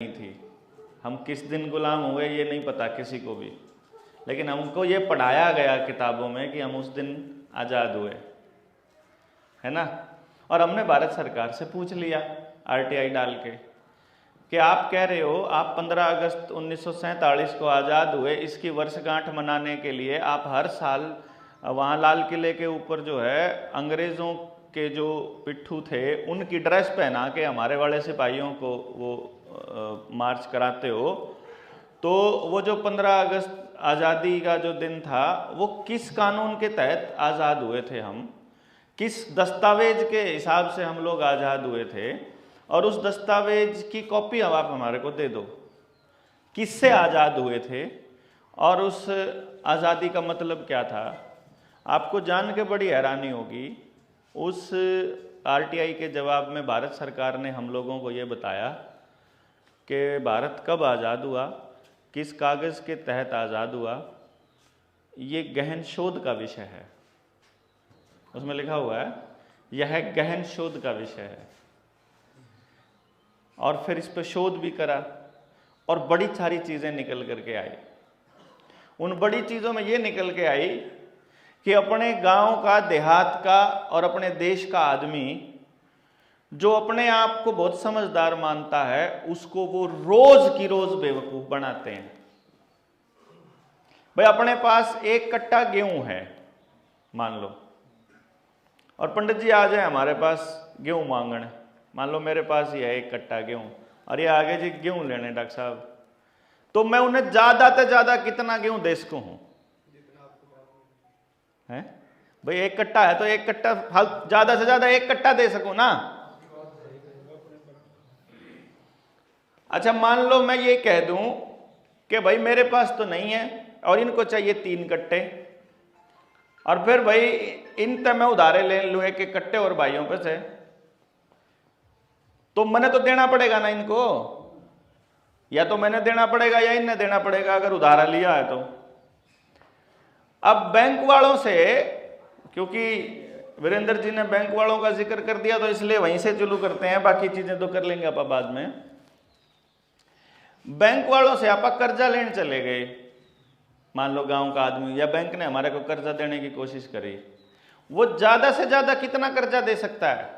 नहीं थी। हम किस दिन गुलाम हुए ये नहीं पता किसी को भी, लेकिन हमको ये पढ़ाया गया किताबों में कि हम उस दिन आज़ाद हुए, है ना। और हमने भारत सरकार से पूछ लिया आरटीआई डाल के कि आप कह रहे हो आप 15 अगस्त 1947 को आज़ाद हुए, इसकी वर्षगांठ मनाने के लिए आप हर साल वहाँ लाल किले के ऊपर जो है अंग्रेज़ों के जो पिट्ठू थे उनकी ड्रेस पहना के हमारे वाले सिपाहियों को वो मार्च कराते हो। तो वो जो 15 अगस्त आज़ादी का जो दिन था वो किस कानून के तहत आज़ाद हुए थे, हम किस दस्तावेज के हिसाब से हम लोग आज़ाद हुए थे, और उस दस्तावेज की कॉपी अब आप हमारे को दे दो, किससे आज़ाद हुए थे और उस आज़ादी का मतलब क्या था। आपको जान के बड़ी हैरानी होगी, उस आरटीआई के जवाब में भारत सरकार ने हम लोगों को ये बताया कि भारत कब आज़ाद हुआ, किस कागज़ के तहत आज़ाद हुआ, ये गहन शोध का विषय है। उसमें लिखा हुआ है यह गहन शोध का विषय है। और फिर इस पर शोध भी करा और बड़ी सारी चीज़ें निकल करके आई। उन बड़ी चीज़ों में ये निकल के आई कि अपने गांव का, देहात का और अपने देश का आदमी जो अपने आप को बहुत समझदार मानता है, उसको वो रोज की रोज बेवकूफ बनाते हैं। भाई अपने पास 1 कट्टा गेहूं है मान लो, और पंडित जी आ जाए हमारे पास गेहूं मांगने, मान लो मेरे पास ही है 1 कट्टा गेहूं, और ये आगे जी गेहूं लेने डॉक्टर साहब, तो मैं उन्हें ज्यादा से ज्यादा कितना गेहूं दे सकूं हूं? है भाई 1 कट्टा है तो 1 कट्टा, ज्यादा से ज्यादा 1 कट्टा दे सकूं ना। अच्छा मान लो मैं ये कह दूं कि भाई मेरे पास तो नहीं है और इनको चाहिए 3 कट्टे, और फिर भाई इन तक मैं उधारे ले लूं 1-1 कट्टे और भाइयों पे से, तो मैंने तो देना पड़ेगा ना इनको, या तो मैंने देना पड़ेगा या इन्हें देना पड़ेगा अगर उधारा लिया है तो। अब बैंक वालों से, क्योंकि वीरेंद्र जी ने बैंक वालों का जिक्र कर दिया तो इसलिए वहीं से चालू करते हैं, बाकी चीजें तो कर लेंगे आप बाद में। बैंक वालों से आप कर्जा लेने चले गए, मान लो गांव का आदमी, या बैंक ने हमारे को कर्जा देने की कोशिश करी, वो ज्यादा से ज्यादा कितना कर्जा दे सकता है?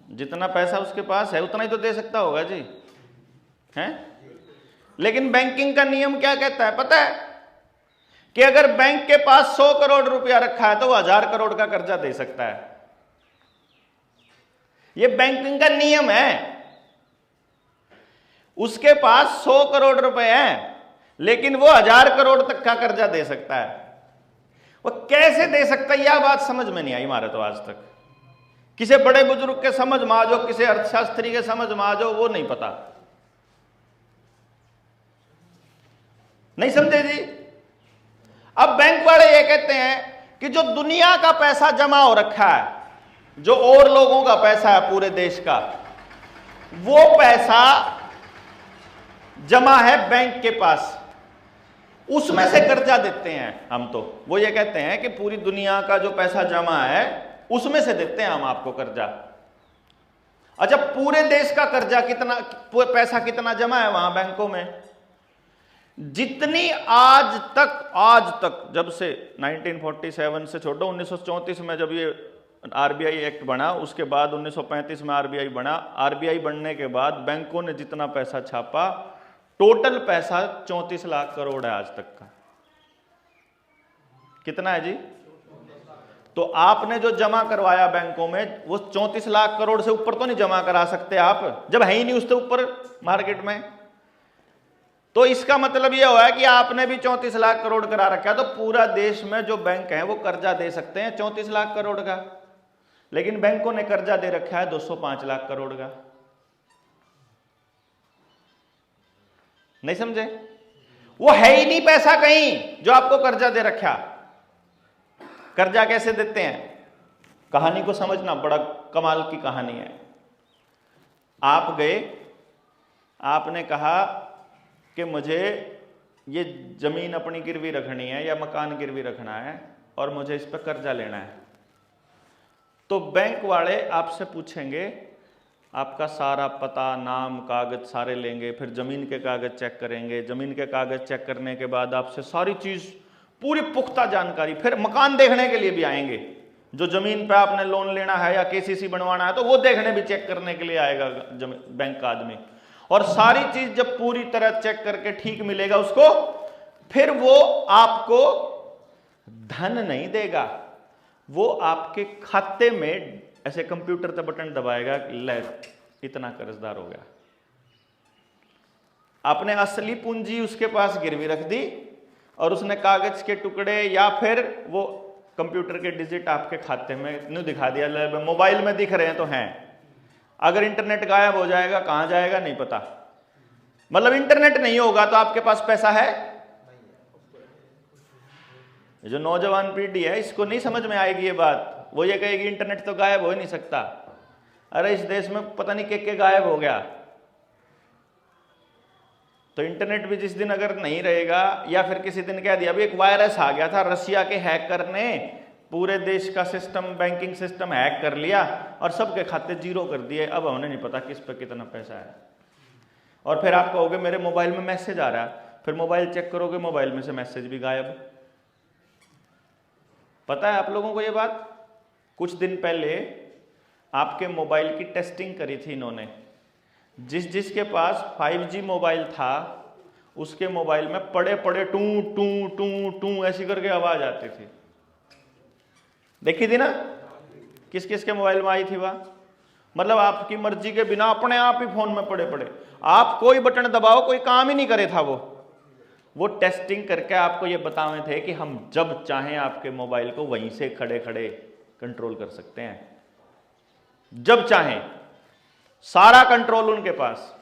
जितना पैसा उसके पास है उतना ही तो दे सकता होगा जी, हैं? लेकिन बैंकिंग का नियम क्या कहता है पता है? कि अगर बैंक के पास 100 करोड़ रुपया रखा है तो वो 1000 करोड़ का कर्जा दे सकता है। ये बैंकिंग का नियम है। उसके पास 100 करोड़ रुपए हैं लेकिन वो 1000 करोड़ तक का कर्जा दे सकता है। वो कैसे दे सकता है, यह बात समझ में नहीं आई हमारे तो आज तक। किसी बड़े बुजुर्ग के समझ में आ जाओ, किसी अर्थशास्त्री के समझ में आ जाओ, वो नहीं पता, नहीं समझे जी। अब बैंक वाले ये कहते हैं कि जो दुनिया का पैसा जमा हो रखा है, जो और लोगों का पैसा है पूरे देश का, वो पैसा जमा है बैंक के पास, उसमें से कर्जा देते हैं हम। तो वो ये कहते हैं कि पूरी दुनिया का जो पैसा जमा है उसमें से देते हैं हम आपको कर्जा। अच्छा पूरे देश का कर्जा कितना, पैसा कितना जमा है वहां बैंकों में? जितनी आज तक जब से 1947 से छोड़ो, 1934 में जब ये आरबीआई एक्ट बना, उसके बाद 1935 में आरबीआई बना। आरबीआई बनने के बाद बैंकों ने जितना पैसा छापा, टोटल पैसा 34 लाख करोड़ है आज तक का। कितना है जी? तो आपने जो जमा करवाया बैंकों में वो 34 लाख करोड़ से ऊपर तो नहीं जमा करा सकते आप, जब है ही नहीं उससे ऊपर मार्केट में। तो इसका मतलब यह हुआ है कि आपने भी 34 लाख करोड़ करा रखा है। तो पूरा देश में जो बैंक है वो कर्जा दे सकते हैं 34 लाख करोड़ का, लेकिन बैंकों ने कर्जा दे रखा है 205 लाख करोड़ का। नहीं समझे? वो है ही नहीं पैसा कहीं जो आपको कर्जा दे रखा। कर्जा कैसे देते हैं, कहानी को समझना, बड़ा कमाल की कहानी है। आप गए, आपने कहा कि मुझे ये जमीन अपनी गिरवी रखनी है या मकान गिरवी रखना है और मुझे इस पर कर्जा लेना है। तो बैंक वाले आपसे पूछेंगे आपका सारा पता, नाम, कागज सारे लेंगे, फिर ज़मीन के कागज चेक करेंगे, ज़मीन के कागज चेक करने के बाद आपसे सारी चीज़, पूरी पुख्ता जानकारी, फिर मकान देखने के लिए भी आएंगे, जो ज़मीन पे आपने लोन लेना है या केसीसी बनवाना है तो वो देखने भी, चेक करने के लिए आएगा बैंक का आदमी। और सारी चीज़ जब पूरी तरह चेक करके ठीक मिलेगा उसको, फिर वो आपको धन नहीं देगा, वो आपके खाते में ऐसे कंप्यूटर पे बटन दबाएगा, ले इतना कर्जदार हो गया। आपने असली पूंजी उसके पास गिरवी रख दी और उसने कागज के टुकड़े या फिर वो कंप्यूटर के डिजिट आपके खाते में नहीं दिखा दिया, मोबाइल में दिख रहे हैं तो हैं। अगर इंटरनेट गायब हो जाएगा, कहां जाएगा नहीं पता। मतलब इंटरनेट नहीं होगा तो आपके पास पैसा है। जो नौजवान पीढ़ी है इसको नहीं समझ में आएगी ये बात, वो ये कहेगी इंटरनेट तो गायब हो ही नहीं सकता। अरे इस देश में पता नहीं के गायब हो गया। तो इंटरनेट भी जिस दिन अगर नहीं रहेगा, या फिर किसी दिन कह दिया अभी एक वायरस आ गया था, रशिया के हैकर ने पूरे देश का सिस्टम, बैंकिंग सिस्टम हैक कर लिया और सबके खाते जीरो कर दिए, अब हमें नहीं पता किस पे कितना पैसा है। और फिर आप कहोगे मेरे मोबाइल में मैसेज आ रहा है, फिर मोबाइल चेक करोगे, मोबाइल में से मैसेज भी गायब। पता है आप लोगों को ये बात? कुछ दिन पहले आपके मोबाइल की टेस्टिंग करी थी इन्होंने। जिसके पास 5G मोबाइल था उसके मोबाइल में पड़े पड़े टू टू टू टू ऐसी करके आवाज आती थी। देखी थी ना? किस किस के मोबाइल में आई थी वह? मतलब आपकी मर्जी के बिना अपने आप ही फोन में पड़े पड़े, आप कोई बटन दबाओ कोई काम ही नहीं करे था। वो टेस्टिंग करके आपको ये बताए थे कि हम जब चाहें आपके मोबाइल को वहीं से खड़े खड़े कंट्रोल कर सकते हैं, जब चाहें, सारा कंट्रोल उनके पास।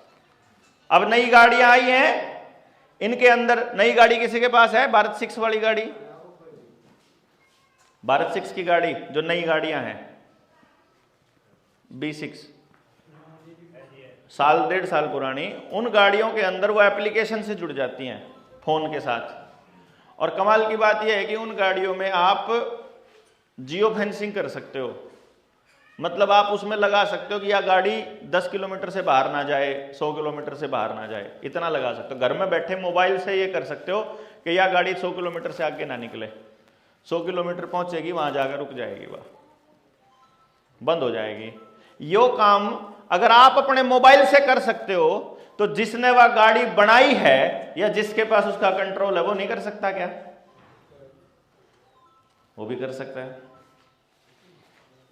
अब नई गाड़ियां आई हैं, इनके अंदर नई गाड़ी किसी के पास है? भारत 6 वाली गाड़ी, भारत 6 की गाड़ी जो नई गाड़ियां हैं B6, साल 1.5 साल पुरानी, उन गाड़ियों के अंदर वो एप्लीकेशन से जुड़ जाती हैं फोन के साथ। और कमाल की बात यह है कि उन गाड़ियों में आप जियो फेंसिंग कर सकते हो, मतलब आप उसमें लगा सकते हो कि यह गाड़ी 10 किलोमीटर से बाहर ना जाए, 100 किलोमीटर से बाहर ना जाए, इतना लगा सकते हो। घर में बैठे मोबाइल से ये कर सकते हो कि यह गाड़ी 100 किलोमीटर से आगे ना निकले, 100 किलोमीटर पहुंचेगी वहां जाकर रुक जाएगी, वह बंद हो जाएगी। यो काम अगर आप अपने मोबाइल से कर सकते हो तो जिसने वह गाड़ी बनाई है या जिसके पास उसका कंट्रोल है वो नहीं कर सकता क्या? वो भी कर सकता है।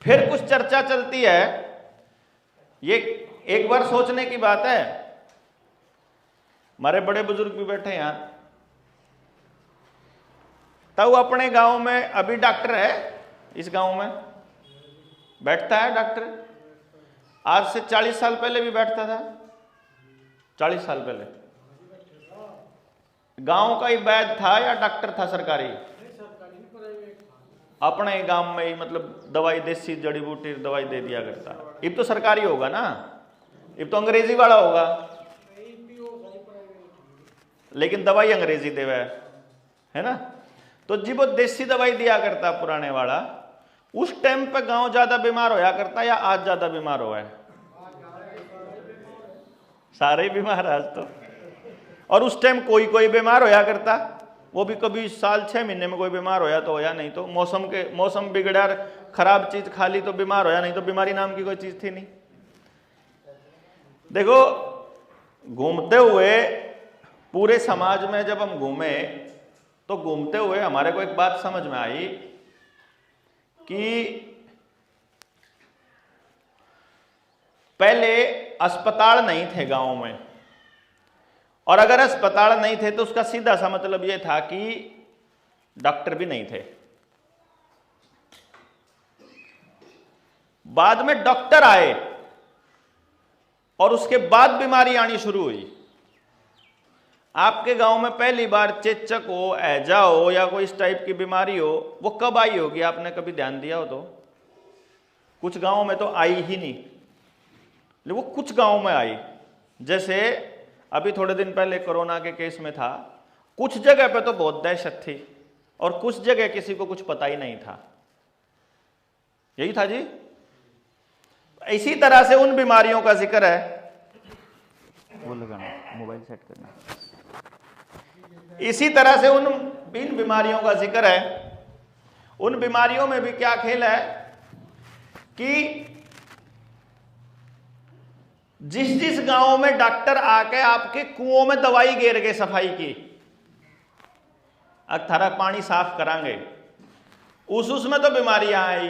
फिर कुछ चर्चा चलती है, ये एक बार सोचने की बात है। हमारे बड़े बुजुर्ग भी बैठे यहां, तब अपने गांव में अभी डॉक्टर है, इस गांव में बैठता है डॉक्टर, आज से 40 साल पहले भी बैठता था। 40 साल पहले गांव का ही वैद्य था या डॉक्टर था सरकारी? अपने गांव में ही, मतलब दवाई, देसी जड़ी बूटी दवाई दे दिया करता। अब तो सरकारी होगा ना, अब तो अंग्रेजी वाला होगा, लेकिन दवाई अंग्रेजी देवा है ना। तो जी वो देसी दवाई दिया करता पुराने वाला। उस टाइम पे गांव ज्यादा बीमार होया करता या आज ज्यादा बीमार हुआ है? सारे बीमार आज तो। और उस टाइम कोई कोई बीमार होया करता, वो भी कभी साल 6 महीने में कोई बीमार होया तो होया, नहीं तो मौसम बिगड़ा, खराब चीज खा ली तो बीमार होया, नहीं तो बीमारी नाम की कोई चीज थी नहीं। देखो, घूमते हुए पूरे समाज में जब हम घूमे तो घूमते हुए हमारे को एक बात समझ में आई कि पहले अस्पताल नहीं थे गांव में, और अगर अस्पताल नहीं थे तो उसका सीधा सा मतलब यह था कि डॉक्टर भी नहीं थे। बाद में डॉक्टर आए और उसके बाद बीमारी आनी शुरू हुई। आपके गांव में पहली बार चेचक हो, हैजा हो या कोई इस टाइप की बीमारी हो, वो कब आई होगी? आपने कभी ध्यान दिया हो तो? कुछ गांव में तो आई ही नहीं, लेकिन वो कुछ गांव में आई। जैसे अभी थोड़े दिन पहले कोरोना के केस में था, कुछ जगह पे तो बहुत दहशत थी और कुछ जगह किसी को कुछ पता ही नहीं था। यही था जी। इसी तरह से उन बीमारियों का जिक्र है, वो लगाना, मोबाइल सेट करना। इसी तरह से इन बीमारियों का जिक्र है। उन बीमारियों में भी क्या खेल है कि जिस गांव में डॉक्टर आके आपके कुओं में दवाई गेर के सफाई की, थारा पानी साफ करांगे, उसमें तो बीमारियां आई।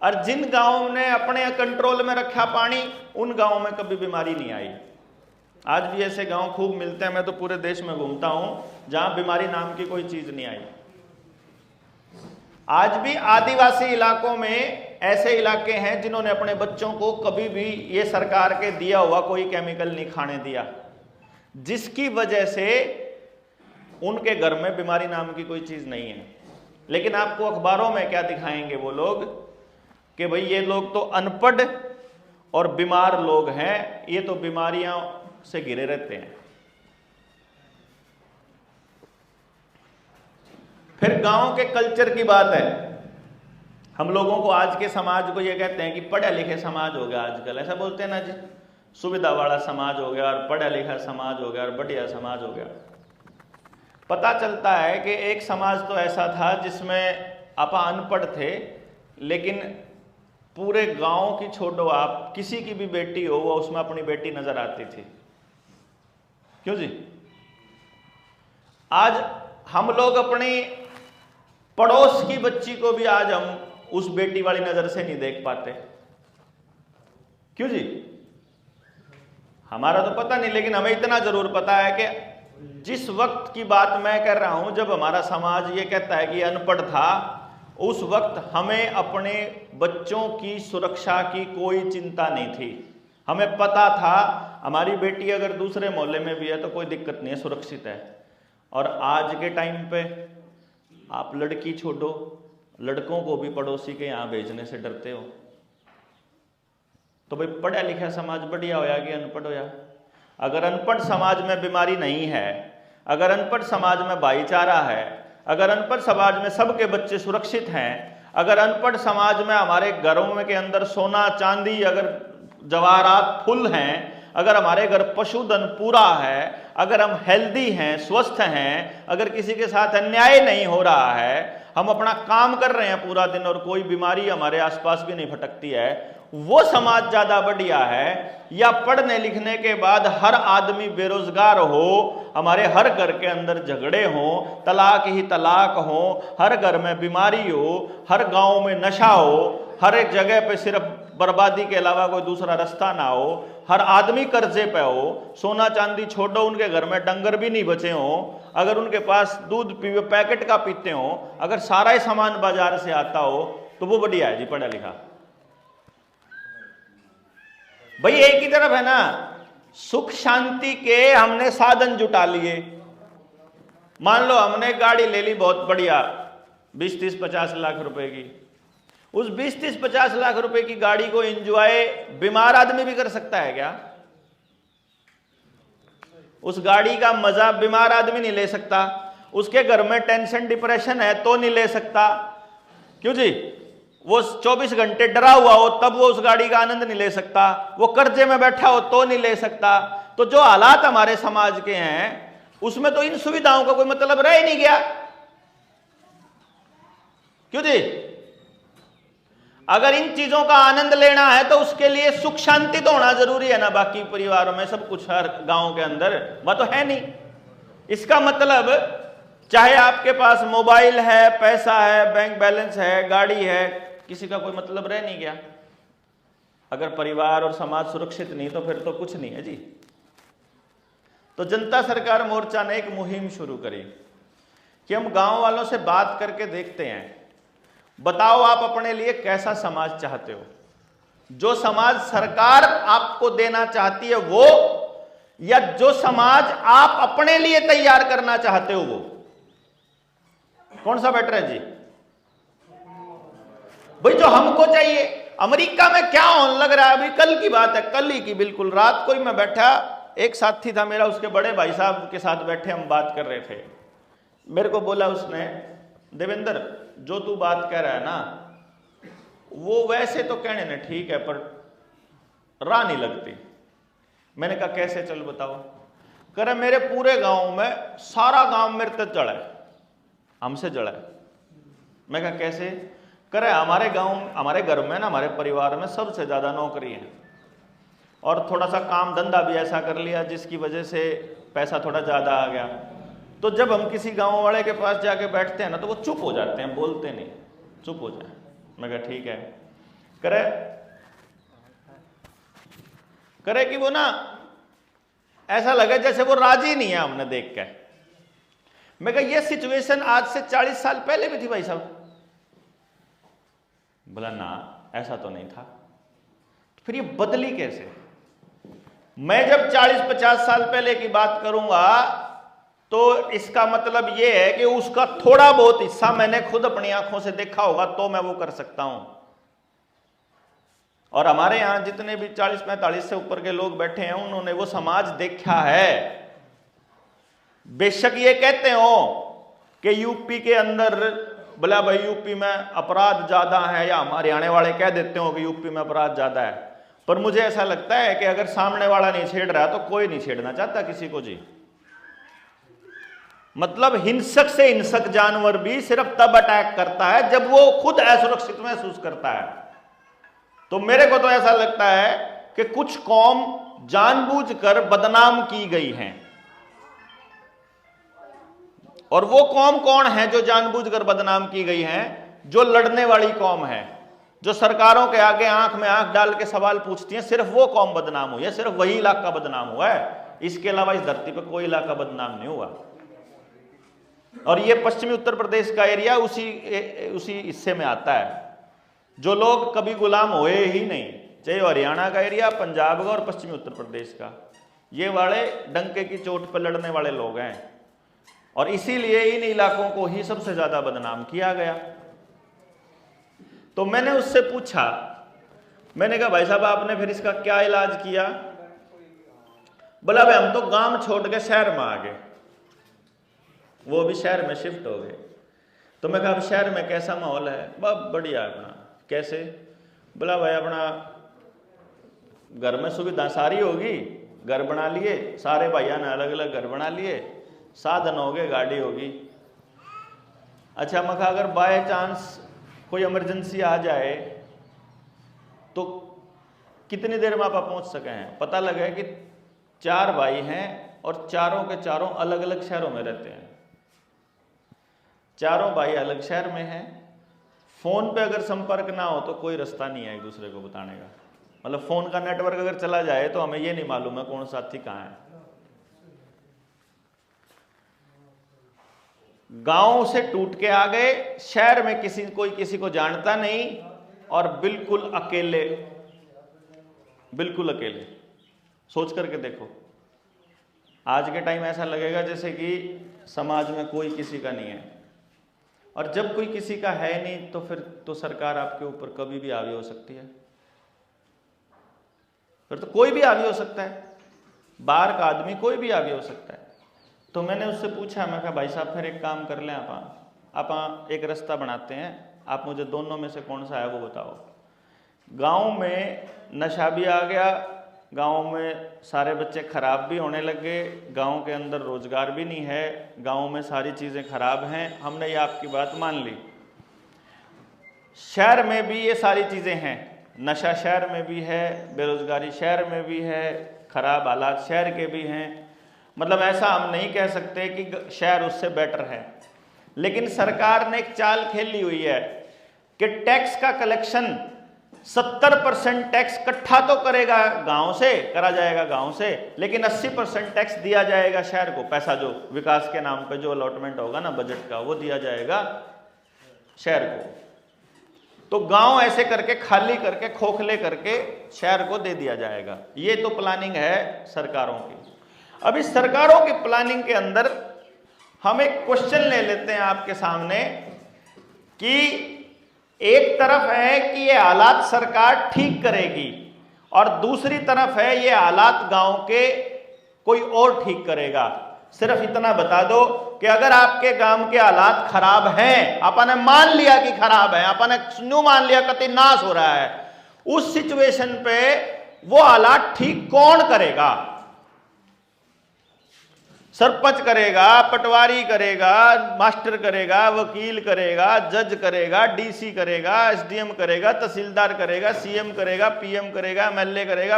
और जिन गांवों ने अपने कंट्रोल में रखा पानी, उन गांवों में कभी बीमारी नहीं आई। आज भी ऐसे गांव खूब मिलते हैं, मैं तो पूरे देश में घूमता हूं जहां बीमारी नाम की कोई चीज नहीं आई। आज भी आदिवासी इलाकों में ऐसे इलाके हैं जिन्होंने अपने बच्चों को कभी भी ये सरकार के दिया हुआ कोई केमिकल नहीं खाने दिया, जिसकी वजह से उनके घर में बीमारी नाम की कोई चीज नहीं है। लेकिन आपको अखबारों में क्या दिखाएंगे वो लोग कि भाई ये लोग तो अनपढ़ और बीमार लोग हैं, ये तो बीमारियां से घिरे रहते हैं। फिर गांव के कल्चर की बात है। हम लोगों को, आज के समाज को ये कहते हैं कि पढ़े लिखे समाज हो गया आजकल, ऐसा बोलते हैं ना जी, सुविधा वाला समाज हो गया और पढ़ा लिखा समाज हो गया और बढ़िया समाज हो गया। पता चलता है कि एक समाज तो ऐसा था जिसमें आपा अनपढ़ थे, लेकिन पूरे गांव की छोड़ो, आप किसी की भी बेटी हो वो उसमें अपनी बेटी नजर आती थी। क्यों जी? आज हम लोग अपनी पड़ोस की बच्ची को भी आज हम उस बेटी वाली नजर से नहीं देख पाते। क्यों जी? हमारा तो पता नहीं, लेकिन हमें इतना जरूर पता है कि जिस वक्त की बात मैं कर रहा हूं, जब हमारा समाज ये कहता है कि अनपढ़ था, उस वक्त हमें अपने बच्चों की सुरक्षा की कोई चिंता नहीं थी। हमें पता था हमारी बेटी अगर दूसरे मोहल्ले में भी है तो कोई दिक्कत नहीं है, सुरक्षित है। और आज के टाइम पे आप लड़की छोड़ो, लड़कों को भी पड़ोसी के यहां भेजने से डरते हो। तो भाई पढ़ा लिखा समाज बढ़िया होया कि अनपढ़ होया? अगर अनपढ़ समाज में बीमारी नहीं है, अगर अनपढ़ समाज में भाईचारा है, अगर अनपढ़ समाज में सबके बच्चे सुरक्षित हैं, अगर अनपढ़ समाज में हमारे घरों में के अंदर सोना चांदी, अगर जवाहरात फुल हैं, अगर हमारे घर पशुधन पूरा है, अगर हम हेल्दी हैं, स्वस्थ हैं, अगर किसी के साथ अन्याय नहीं हो रहा है, हम अपना काम कर रहे हैं पूरा दिन और कोई बीमारी हमारे आसपास भी नहीं फटकती है, वो समाज ज्यादा बढ़िया है या पढ़ने लिखने के बाद हर आदमी बेरोजगार हो, हमारे हर घर के अंदर झगड़े हो, तलाक ही तलाक हो, हर घर में बीमारी हो, हर गांव में नशा हो, हर एक जगह पे सिर्फ बर्बादी के अलावा कोई दूसरा रास्ता ना हो, हर आदमी कर्जे पे हो, सोना चांदी छोड़ो, उनके घर में डंगर भी नहीं बचे हो, अगर उनके पास दूध पीवे पैकेट का पीते हो, अगर सारा ही सामान बाजार से आता हो, तो वो बढ़िया है जी, पढ़ा लिखा। भाई एक ही तरफ है ना, सुख शांति के हमने साधन जुटा लिए। मान लो हमने गाड़ी ले ली बहुत बढ़िया, 20, 30, 50 लाख रुपए की। उस 20, 30, 50 लाख रुपए की गाड़ी को एंजॉय बीमार आदमी भी कर सकता है क्या? उस गाड़ी का मजा बीमार आदमी नहीं ले सकता। उसके घर में टेंशन डिप्रेशन है तो नहीं ले सकता। क्यों जी? वो 24 घंटे डरा हुआ हो तब वो उस गाड़ी का आनंद नहीं ले सकता। वो कर्जे में बैठा हो तो नहीं ले सकता। तो जो हालात हमारे समाज के हैं उसमें तो इन सुविधाओं का कोई मतलब रह ही नहीं गया। क्यों जी? अगर इन चीजों का आनंद लेना है तो उसके लिए सुख शांति तो होना जरूरी है ना। बाकी परिवारों में सब कुछ हर गांव के अंदर वह तो है नहीं। इसका मतलब चाहे आपके पास मोबाइल है, पैसा है, बैंक बैलेंस है, गाड़ी है, किसी का कोई मतलब रह नहीं गया। अगर परिवार और समाज सुरक्षित नहीं तो फिर तो कुछ नहीं है जी। तो जनता सरकार मोर्चा ने एक मुहिम शुरू करी कि हम गांव वालों से बात करके देखते हैं, बताओ आप अपने लिए कैसा समाज चाहते हो। जो समाज सरकार आपको देना चाहती है वो, या जो समाज आप अपने लिए तैयार करना चाहते हो वो, कौन सा बेटर है जी? भाई जो हमको चाहिए। अमेरिका में क्या होने लग रहा है, अभी कल की बात है, कल ही की बिल्कुल रात को ही मैं बैठा, एक साथी था मेरा, उसके बड़े भाई साहब के साथ बैठे हम बात कर रहे थे। मेरे को बोला उसने, देवेंद्र जो तू बात कह रहा है ना वो वैसे तो कहने ने ठीक है, पर राह नहीं लगती। मैंने कहा कैसे, चल बताओ। कह रहे मेरे पूरे गांव में सारा गांव मेरे तक जड़ा है, हमसे जड़ा है। मैं कहा कैसे? कह रहे हमारे गांव, हमारे घर में ना, हमारे परिवार में सबसे ज्यादा नौकरी है और थोड़ा सा काम धंधा भी ऐसा कर लिया जिसकी वजह से पैसा थोड़ा ज्यादा आ गया। तो जब हम किसी गांव वाले के पास जाके बैठते हैं ना, तो वो चुप हो जाते हैं, बोलते नहीं, चुप हो जाए। मैं कहा ठीक है। करे कि वो ना ऐसा लगे जैसे वो राजी नहीं है हमने देख के। मैं कहा ये सिचुएशन आज से 40 साल पहले भी थी भाई साहब। बोला ना ऐसा तो नहीं था। फिर ये बदली कैसे? मैं जब 40-50 साल पहले की बात करूंगा तो इसका मतलब ये है कि उसका थोड़ा बहुत हिस्सा मैंने खुद अपनी आंखों से देखा होगा, तो मैं वो कर सकता हूं। और हमारे यहां जितने भी 40-45 से ऊपर के लोग बैठे हैं, उन्होंने वो समाज देखा है। बेशक ये कहते हो कि यूपी के अंदर, बोला भाई यूपी में अपराध ज्यादा है, या हमारे आने वाले कह देते हो कि यूपी में अपराध ज्यादा है, पर मुझे ऐसा लगता है कि अगर सामने वाला नहीं छेड़ रहा तो कोई नहीं छेड़ना चाहता किसी को जी। मतलब हिंसक से हिंसक जानवर भी सिर्फ तब अटैक करता है जब वो खुद असुरक्षित महसूस करता है। तो मेरे को तो ऐसा लगता है कि कुछ कौम जानबूझकर बदनाम की गई हैं, और वो कौम कौन है जो जानबूझकर बदनाम की गई है? जो लड़ने वाली कौम है, जो सरकारों के आगे आंख में आंख डाल के सवाल पूछती है, सिर्फ वो कौम बदनाम हुई है, सिर्फ वही इलाका बदनाम हुआ है। इसके अलावा इस धरती पर कोई इलाका बदनाम नहीं हुआ। और ये पश्चिमी उत्तर प्रदेश का एरिया उसी हिस्से में आता है। जो लोग कभी गुलाम हुए ही नहीं, चाहे हरियाणा का एरिया, पंजाब का और पश्चिमी उत्तर प्रदेश का, ये वाले डंके की चोट पर लड़ने वाले लोग हैं। और इसीलिए इन इलाकों को ही सबसे ज्यादा बदनाम किया गया। तो मैंने उससे पूछा, मैंने कहा भाई साहब आपने फिर इसका क्या इलाज किया? बोला भाई हम तो गांव छोड़ के शहर में आ गए, वो भी शहर में शिफ्ट हो गए। तो मैं कहा अब शहर में कैसा माहौल है? बहुत बढ़िया अपना। कैसे? बोला भाई अपना घर में सुविधा सारी होगी, घर बना लिए, सारे भाइयों ने अलग अलग घर बना लिए, साधन हो गए, गाड़ी होगी। अच्छा मैं कहा अगर बाय चांस कोई इमरजेंसी आ जाए तो कितनी देर में आप पहुंच सके हैं? पता लगा है कि 4 भाई हैं और चारों के चारों अलग अलग शहरों में रहते हैं। चारों भाई अलग शहर में हैं। फोन पे अगर संपर्क ना हो तो कोई रास्ता नहीं है एक दूसरे को बताने का। मतलब फोन का नेटवर्क अगर चला जाए तो हमें ये नहीं मालूम है कौन साथी कहां है। गांव से टूट के आ गए, शहर में कोई किसी को जानता नहीं, और बिल्कुल अकेले, बिल्कुल अकेले। सोच करके देखो, आज के टाइम ऐसा लगेगा जैसे कि समाज में कोई किसी का नहीं है। और जब कोई किसी का है नहीं तो फिर तो सरकार आपके ऊपर कभी भी हावी हो सकती है, फिर तो कोई भी हावी हो सकता है, बाहर का आदमी कोई भी हावी हो सकता है। तो मैंने उससे पूछा, मैं कहा भाई साहब फिर एक काम कर लें, आप एक रास्ता बनाते हैं, आप मुझे दोनों में से कौन सा है वो बताओ। गांव में नशा भी आ गया, गांव में सारे बच्चे खराब भी होने लगे, गांव के अंदर रोजगार भी नहीं है, गांव में सारी चीज़ें खराब हैं। हमने ये आपकी बात मान ली। शहर में भी ये सारी चीज़ें हैं, नशा शहर में भी है, बेरोजगारी शहर में भी है, खराब हालात शहर के भी हैं। मतलब ऐसा हम नहीं कह सकते कि शहर उससे बेटर है। लेकिन सरकार ने एक चाल खेली हुई है कि टैक्स का कलेक्शन 70% टैक्स इकट्ठा तो करेगा गांव से, करा जाएगा गांव से, लेकिन 80% टैक्स दिया जाएगा शहर को। पैसा जो विकास के नाम पे जो अलॉटमेंट होगा ना बजट का, वो दिया जाएगा शहर को। तो गांव ऐसे करके खाली करके खोखले करके शहर को दे दिया जाएगा। ये तो प्लानिंग है सरकारों की। अब इस सरकारों की प्लानिंग के अंदर हम एक क्वेश्चन ले लेते हैं आपके सामने कि एक तरफ है कि ये हालात सरकार ठीक करेगी, और दूसरी तरफ है ये हालात गांव के कोई और ठीक करेगा। सिर्फ इतना बता दो कि अगर आपके गांव के हालात खराब हैं, आपने मान लिया कि खराब है, आपने न्यू मान लिया कति नाश हो रहा है, उस सिचुएशन पे वो हालात ठीक कौन करेगा? सरपंच करेगा, पटवारी करेगा, मास्टर करेगा, वकील करेगा, जज करेगा, डीसी करेगा, एसडीएम करेगा, तहसीलदार करेगा, सीएम करेगा, पीएम करेगा, एमएलए करेगा,